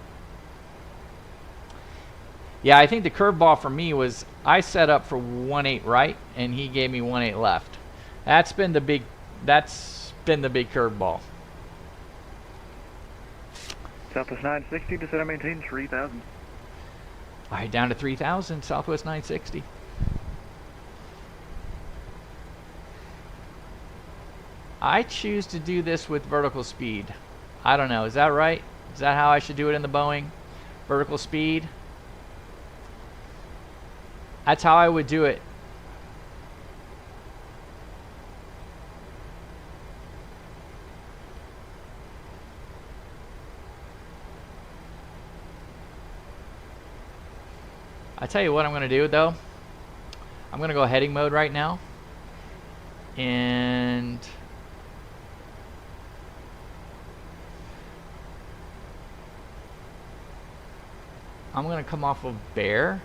Yeah, I think the curveball for me was I set up for 18 right, and he gave me 18 left. That's been the big curveball. Southwest 960, descend and maintain 3,000. All right, down to 3,000, Southwest 960. I choose to do this with vertical speed. I don't know, is that right? Is that how I should do it in the Boeing? Vertical speed? That's how I would do it. I tell you what I'm going to do though. I'm going to go heading mode right now. And I'm going to come off of Bear.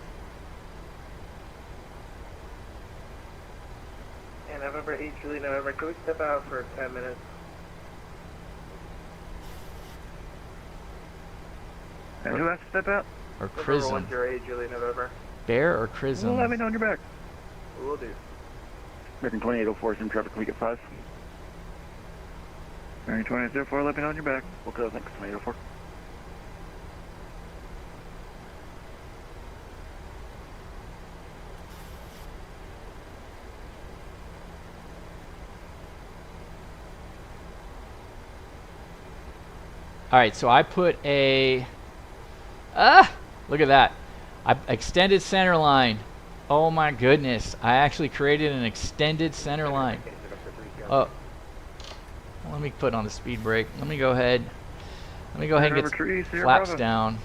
And November 8, Julie, November, can we step out for 10 minutes? And who has to step out? Or November Chrism. 108, Julie, November. Bear or Chrism? Well, let me know when you're back. We'll do. American 2804, some traffic, can we get 5? American 2804, let me know when you're back. Okay, thanks, 2804. Alright, so I put a... look at that. I extended center line. Oh my goodness. I actually created an extended center line. Oh. Let me put on the speed brake. Let me go ahead. Let me go ahead and get flaps down.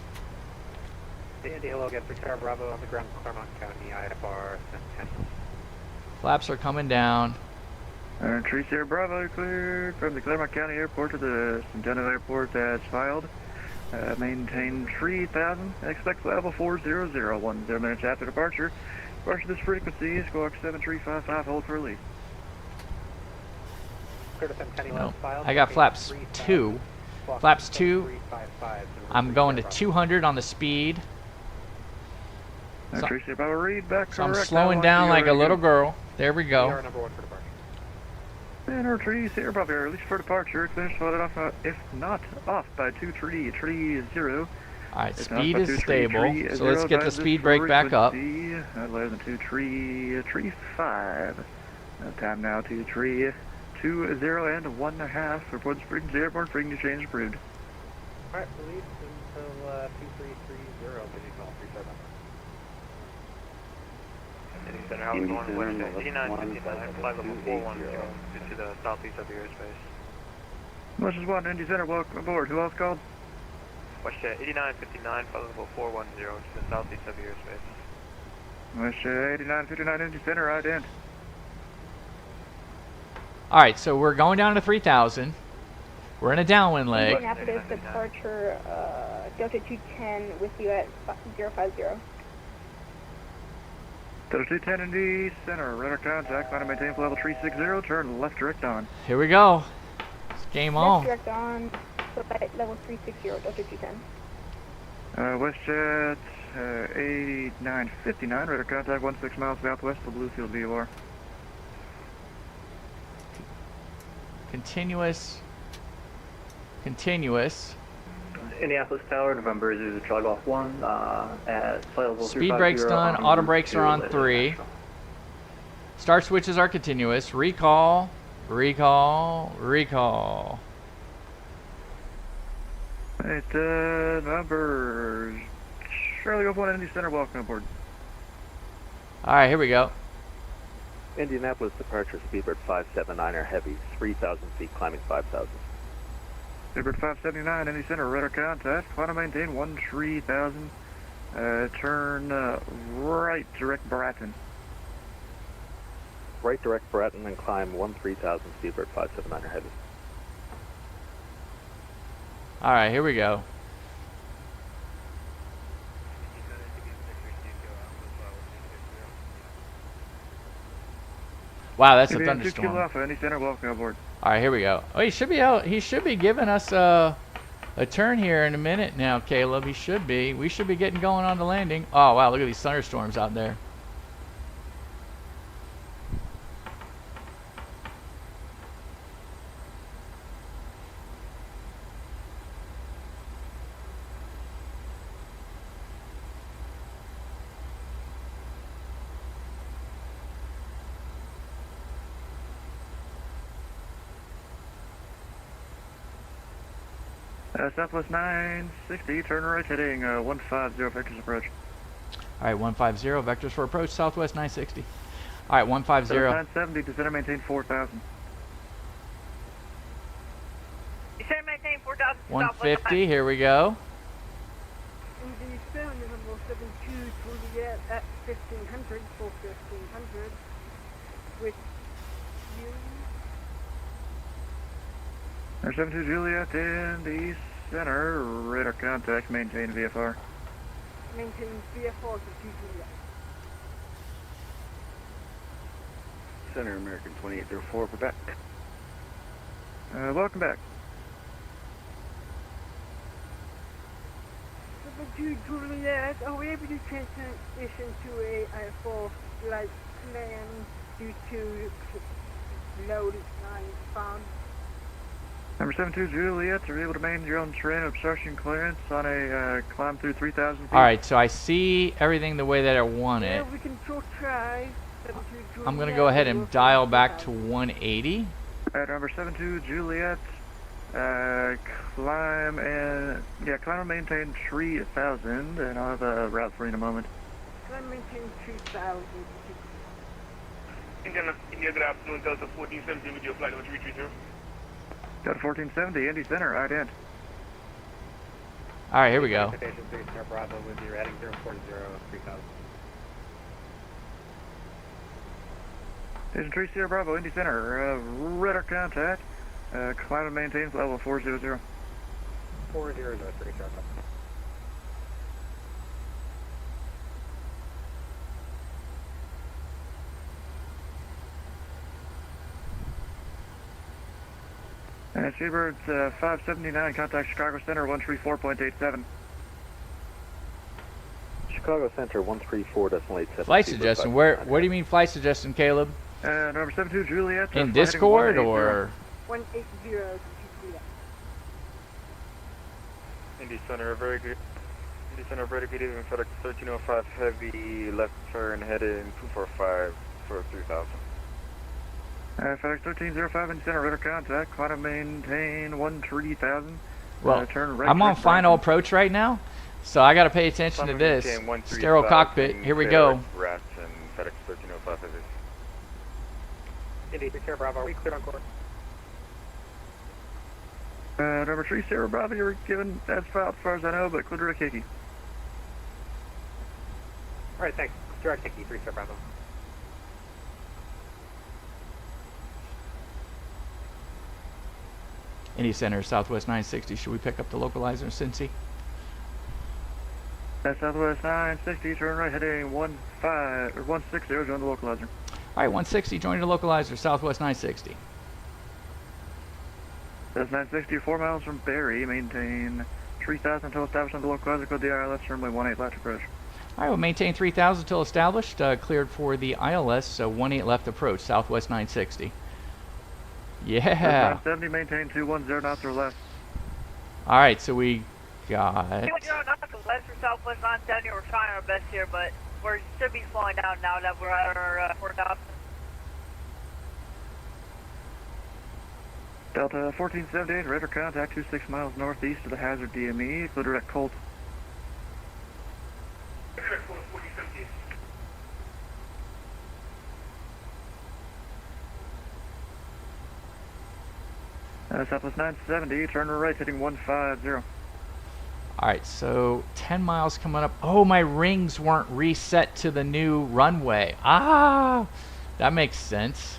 Sandy, hello, get 3 Bravo on the ground, Claremont County, IFR 10. Flaps are coming down. Tree Sierra Bravo cleared from the Claremont County Airport to the Centennial Airport as filed. Maintain 3000. Expect level 400. 10 minutes after departure. Departure this frequency, squawk 7355, hold for release. No, I got flaps 2. Flaps 2. I'm going to 200 on the speed. So, I'm slowing down like a little girl. There we go. And Tree Sierra Bravo, release for departure. Clear spotted off, if not off by 3-0. Alright, speed is stable. So let's get the speed brake back up. Lower than 2-3-5. Time now 2-3-20 and 1.5. Report this frequency airborne, frequency change approved. Alright, release until 2330, busy call 37. City Center, how's it going? West 8959, flight level 410 to the southeast of the airspace. West 1, Indy Center, welcome aboard. Who else called? West 8959, flight level 410 to the southeast of the airspace. West 8959, Indy Center, right in. Alright, so we're going down to 3000. We're in a downwind leg. Indianapolis departure, Delta 210 with you at 050. Delta 210 Indy Center, radar contact, line maintain level 360, turn left direct on. Here we go. It's game on. Left direct on, flight level 360, Delta 210. WestJet 8959, radar contact 16 miles southwest of Bluefield VOR. Continuous. Indianapolis Tower, November Zulu Charlie Golf 1, at flight level Speed brake's done, auto brakes are on 3. Start switches are continuous. Recall. Right, numbers. Charlie Golf 1, Indy Center, welcome aboard. Alright, here we go. Indianapolis departure, Speedbird 579er heavy, 3,000 feet, climbing 5,000. Speedbird 579, Indy Center, radar contact, climb maintain 13,000, turn right direct Bratton. Right direct Bratton and climb 13,000, Speedbird 579er heavy. Alright, here we go. Wow, that's a thunderstorm. Indy Center, welcome aboard. Alright, here we go. Oh, he should be out. He should be giving us a turn here in a minute now, Caleb. He should be. We should be getting going on the landing. Oh, wow, look at these thunderstorms out there. Southwest 960, turn right heading 150, vectors approach. Alright, 150, vectors for approach, Southwest 960. Alright, 150. 970, descend maintain 4,000. Descend maintain 4,000. 150, here we go. Indy Center, number 72, Juliet at 1500 for 1500 with you. 72 Juliet in the center, radar contact, maintain VFR. Maintain VFR to Juliet. Center, American 2804, we're back. Welcome back. 72 Juliet, are we able to transition to a IFR flight plan due to load found? Number 72 Juliet, are you able to maintain your own terrain obstruction clearance on a climb through 3,000 feet? Alright, so I see everything the way that I want it. Yeah, we can try. I'm going to go ahead and dial back to 180. Number 72 Juliet, Climb and maintain 3000, and I'll have a route for you in a moment. Climb maintain 3000. India, good afternoon, Delta 1470 with your flight number 330. Delta 1470, Indy Center, ident. All right, here we go. Station 3 Star Bravo with your heading 040 3000. Station 3 Sierra Bravo, Indy Center, radar contact. Climb and maintain level 400. 400 3 Star Bravo. Seabirds 579, contact Chicago Center 134.87. Chicago Center 134.87. Flight suggestion. What do you mean flight suggestion, Caleb? Number 72 Juliet. In Discord or? 180. Indy Center, very good. Indy Center, very good evening. FedEx 1305 heavy left turn heading 245 for 3000. FedEx 1305 Indy Center, radar contact. Climb maintain 3000. Well, turn right. I'm on final approach right now, so I got to pay attention to this. Sterile cockpit. Here we go. Rats and FedEx 1305 heavy. Indy Sierra Bravo, we cleared on course. Number 3 Sierra Bravo, you're given as filed as far as I know, but clear direct Kiki. Alright, thanks. Direct Kiki, 3 Star Bravo. Indy Center, Southwest 960. Should we pick up the localizer, Cincy? Southwest 960, turn right heading 160, join the localizer. All right, 160, join the localizer, Southwest 960. That's 960, 4 miles from Barry, maintain 3000 until established on the localizer, code the ILS, runway 18 left approach. All right, we'll maintain 3000 until established, cleared for the ILS, so 18 left approach, Southwest 960. Yeah. 970, maintain 210 knots or less. All right, so we got... 210 knots or less for Southwest 970. We're trying our best here, but we should be slowing down now that we're at our port stop. Delta 1478, radar contact 26 miles northeast of the hazard DME, clear direct Colt. Southwest 970, turn right heading 150. Alright, so 10 miles coming up. Oh, my rings weren't reset to the new runway. Ah, that makes sense.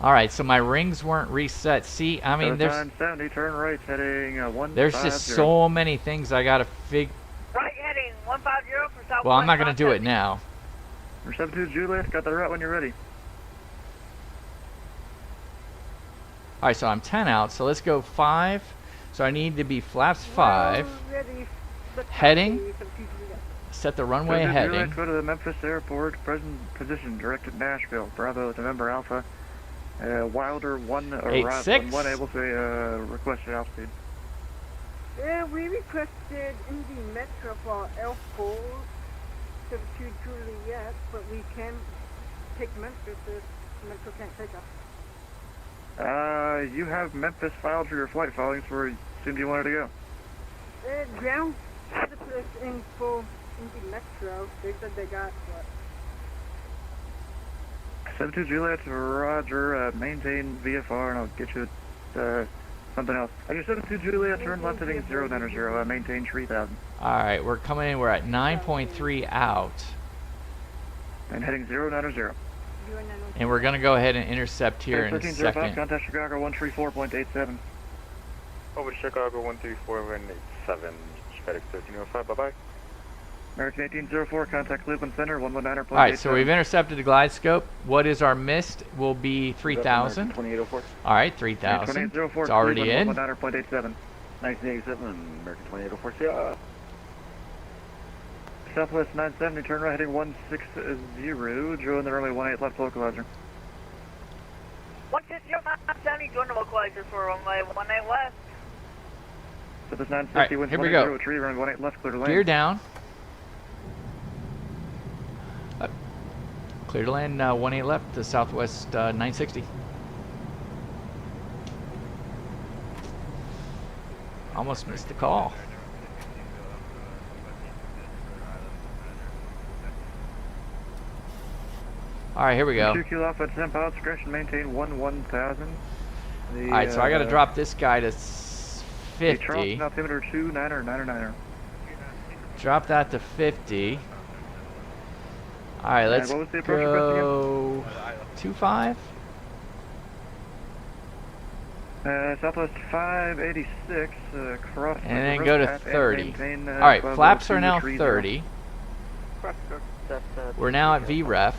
Alright, so my rings weren't reset. See, I mean, there's 970, turn right heading 150. there's just so many things I gotta figure. Right heading 150 for Southwest. Well, I'm not gonna do it now. Number 72 Juliet, got the route when you're ready. Alright, so I'm 10 out, so let's go 5. So I need to be flaps 5. Heading. Set the runway heading. Juliet, go to the Memphis Airport, present position, directed Nashville. Bravo, November Alpha. Wilder 1 arrived, 1 able to requested altitude. Yeah, we requested Indy Metro for L4 to Juliet, but we can take Memphis if Metro can't take us. You have Memphis filed for your flight followings. Where soon do you want it to go? Ground surplus info Indy Metro. They said they got what? 72 Juliet, Roger, maintain VFR, and I'll get you something else. Okay, 72 Juliet, turn left heading 090, maintain 3000. Alright, we're coming in, we're at 9.3 out. And heading 090. And we're gonna go ahead and intercept here in a second. Contact Chicago 134.87. Over to Chicago 134.87, FedEx 1305, bye-bye. American 1804, contact Cleveland Center 119.87. Alright, so we've intercepted the glide scope. What is our missed will be 3,000. 2804. Alright, 3,000. 2804, It's already in. 119.87. 1987, American 2804. Yeah. Southwest 970, turn right heading 160, join the runway 18 left localizer. 160, 970, join the localizer for runway 18 left. Southwest 960, Alright, here we go. Tree, runway 18 left, clear to land. Gear down. Clear to land, 18 left to Southwest 960. Almost missed the call. Alright, here we go. 2 kilo Alpha 10 pilots, discretion maintain 1000. Alright, so I gotta drop this guy to 50. Charleston altimeter 29er. Drop that to 50. Alright, let's what was the approach request go 25. Southwest 586, cross. And then go to 30. Alright, flaps are now 30. We're now at VREF.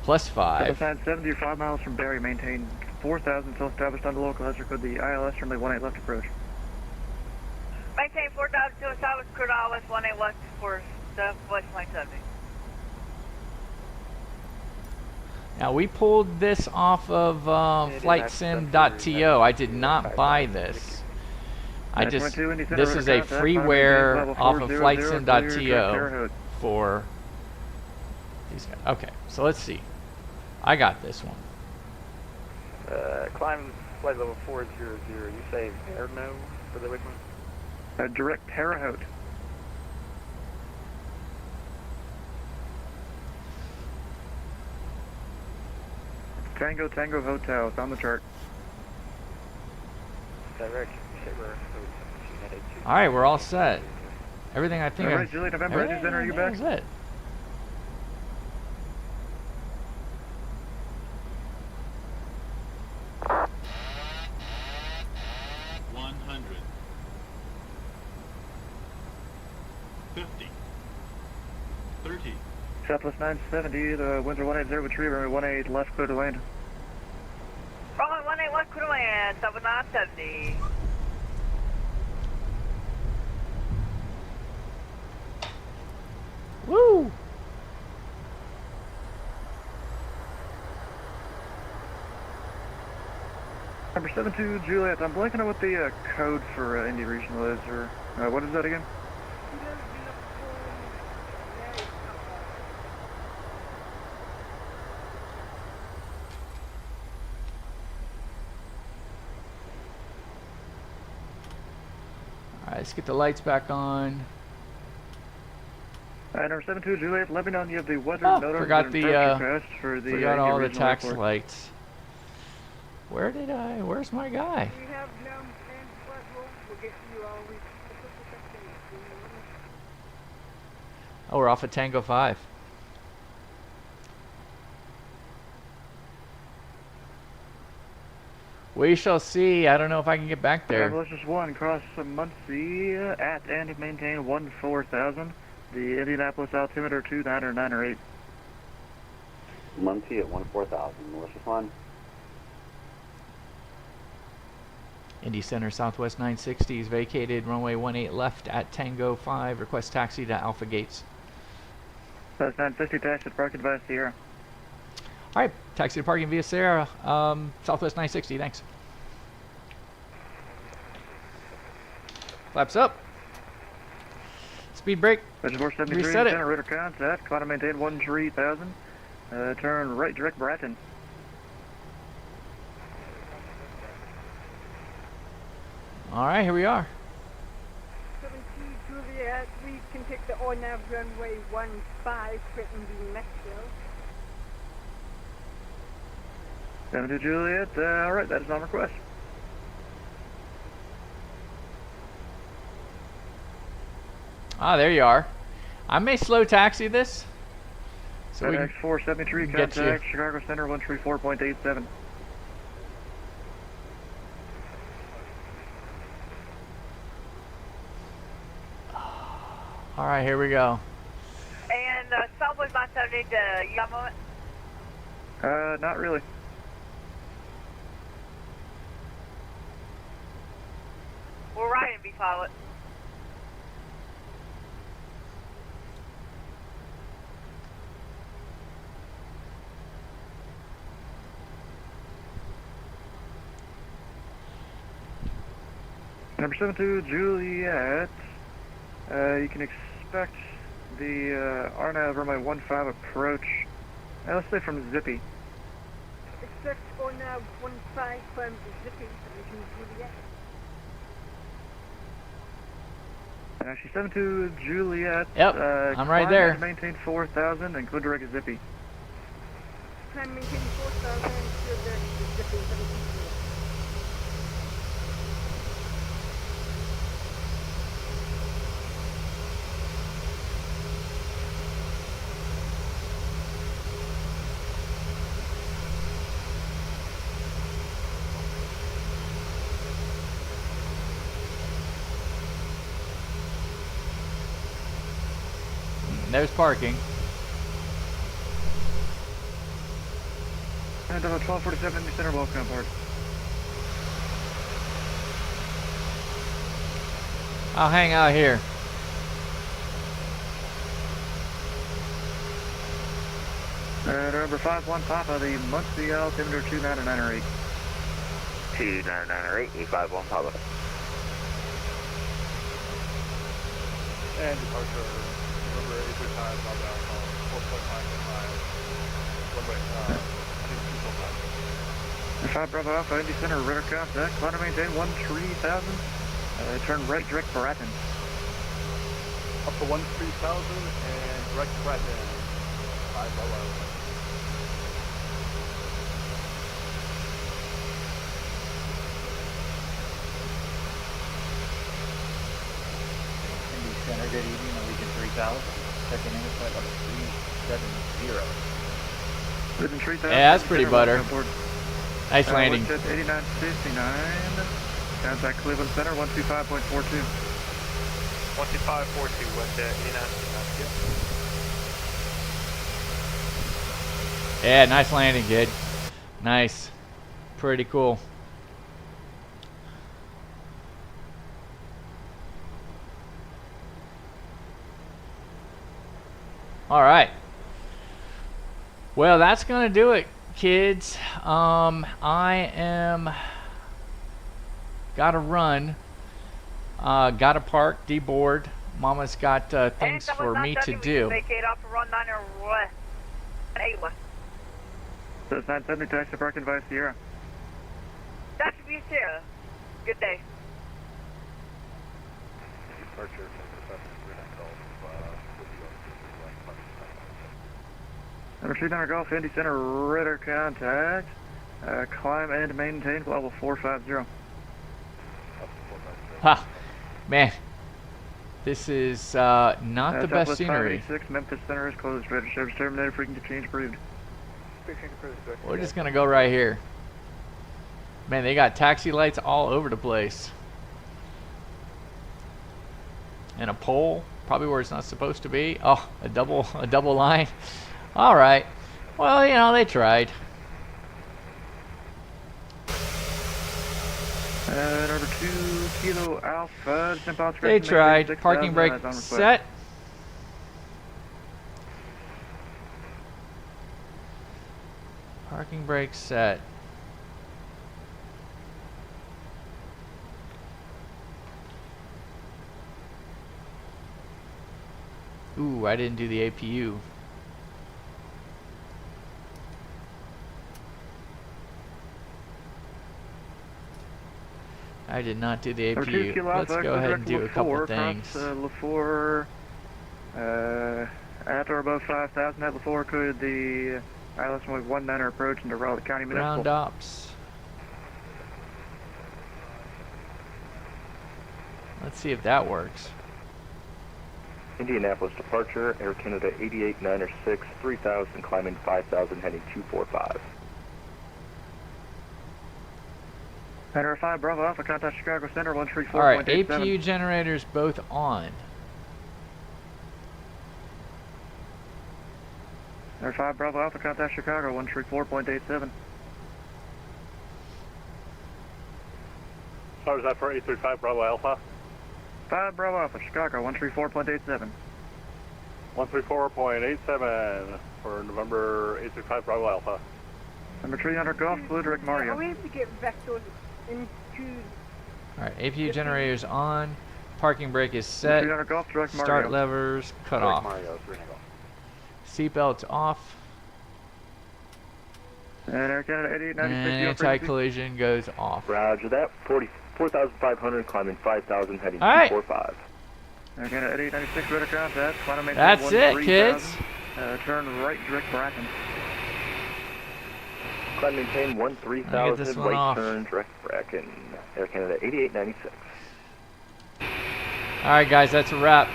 Plus 5. 75 miles from Barry, maintain 4,000 until established on the local hazard code, the ILS runway 18 left approach. Maintain 4,000 to establish crude ILS 18 west for West 970. Now we pulled this off of FlightSim.to. I did not buy this. This is a freeware off of FlightSim.to for these guys. Okay, so let's see. I got this one. Climb flight level 400. You say air no for the waypoint? Direct Terre Haute. Tango Hotel. It's on the chart. Direct. All right, we're all set. Everything I think. All right, Julie, November. Engine center, are you back? That's it. Southwest 970, the winds are 180 with tree, runway 18 left, clear to land. Runway 18 left, clear to land, Southwest 970. Woo! Number 72, Juliet, I'm blanking on what the code for Indy Regional is, or what is that again? Alright, let's get the lights back on. Number 72, Juliet, let me know when you have the weather Oh, forgot the forgot all the Indy tax Regional lights. Where's my guy? We have them and we'll get you all week. Oh, we're off at Tango 5. We shall see. I don't know if I can get back there. Delicious 1, cross Muncie at and maintain 14,000. The Indianapolis altimeter 29er. Muncie at 14,000. Delicious 1. Indy Center Southwest 960 is vacated. Runway 18 left at Tango 5. Request taxi to Alpha Gates. Southwest 960, taxi to parking via Sierra. Alright, taxi to parking via Sierra. Southwest 960, thanks. Flaps up. Speed brake. Reservoir 73, Reset it. generator contact. Climb maintain 13,000. Turn right, direct Bratton. Alright, here we are. 72 Juliet, we can take the ONAV runway 15 for Indy Metro. 72 Juliet, alright, that is on request. Ah, there you are. I may slow taxi this. So we FedEx 473, get contact you. Chicago Center 134.87. Alright, here we go. And Southwest 970 to you got a moment? Not really. We're riding B pilot. Number 72 Juliet, you can expect the RNAV runway 15 approach, let's say from Zippy. Expect ONAV 15 from Zippy, Juliet. She's 72 Juliet. Yep, I'm right there. Maintain 4,000, include direct zippy. Climb maintain 4,000, clear direct zippy 72. There's parking. And 1247 in the center, welcome aboard. I'll hang out here. Number 51 Papa, the monthly altimeter 29908. 29908, 851 Papa. And departure, November 835, Bravo Alpha, 4.5 runway, heading 245. 5 Bravo Alpha, Indy Center, radar contact, climb to maintain 13,000, turn right direct Baratin. Up to 13,000 and direct Baratin, 5 Bravo Alpha. Center, good evening, Allegiant 3000, checking in at level 370. Allegiant 3000. Yeah, that's pretty butter. Nice landing. 8959, contact Cleveland Center, 125.42. 12542, went to 8959. Yeah, nice landing, kid. Nice. Pretty cool. All right. Well, that's gonna do it, kids. I am gotta run. Gotta park, deboard. Mama's got things for me to do. Vacate off of run 9 or west. Anyway. So it's 970 taxi parking by Sierra. That should be Sierra. Good day. Departure. Number 39 Golf, Indy Center, radar contact, climb and maintain level 450. Ha, man, this is not the best scenery. 586, Memphis Center is closed. Radar service terminated. Frequency change approved. We're just gonna go right here. Man, they got taxi lights all over the place, and a pole, probably where it's not supposed to be. Oh, a double line. All right. Well, you know, they tried. Number 2 Kilo Alpha. They tried. Parking brake set. Parking brake set. Ooh, I didn't do the APU. I did not do the APU. Let's go ahead and do a couple things. LaFour, at or above 5,000 at LaFour, could the ILS 19 approach into Raleigh County Municipal? Ground ops. Let's see if that works. Indianapolis departure, Air Canada 8896, 3000, climbing 5000, heading 245. Header 5 Bravo Alpha, contact Chicago Center, 134.87. Alright, APU generators both on. Header 5 Bravo Alpha, contact Chicago, 134.87. Sorry, is that for 835 Bravo Alpha? 5 Bravo Alpha, Chicago, 134.87. 134.87 for November 835 Bravo Alpha. Number 300 Golf, Blue Direct Mario. Are we able to get vectors into... Alright, APU generators on. Parking brake is set. 300 Golf, Direct Mario. Start levers cut off. Seatbelts off. And Air Canada 8896. And anti-collision goes off. Roger that. 4,500, climbing 5,000, heading All right. 245. Okay, at 896 radar contact. Final maintain That's it, kids. Turn right, direct Bracken. Climb maintain I'll get 13,000, this one right off. turn, direct Bracken. Air Canada 8896. Alright guys, that's a wrap.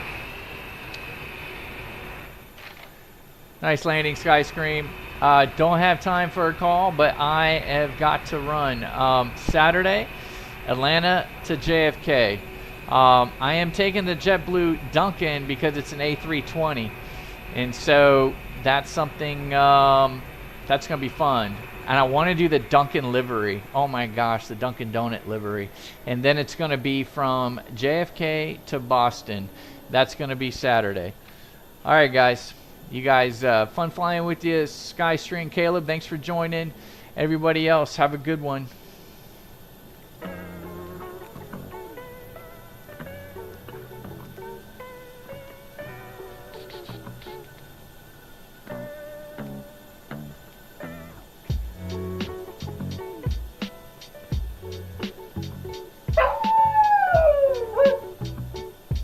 Nice landing, Skyscream. Don't have time for a call, but I have got to run. Saturday, Atlanta to JFK. I am taking the JetBlue Duncan because it's an A320. And so that's something, that's going to be fun. And I want to do the Dunkin' livery. Oh my gosh, the Dunkin' Donut livery. And then it's going to be from JFK to Boston. That's going to be Saturday. All right, guys. You guys, fun flying with you. Skystream, Caleb, thanks for joining. Everybody else, have a good one.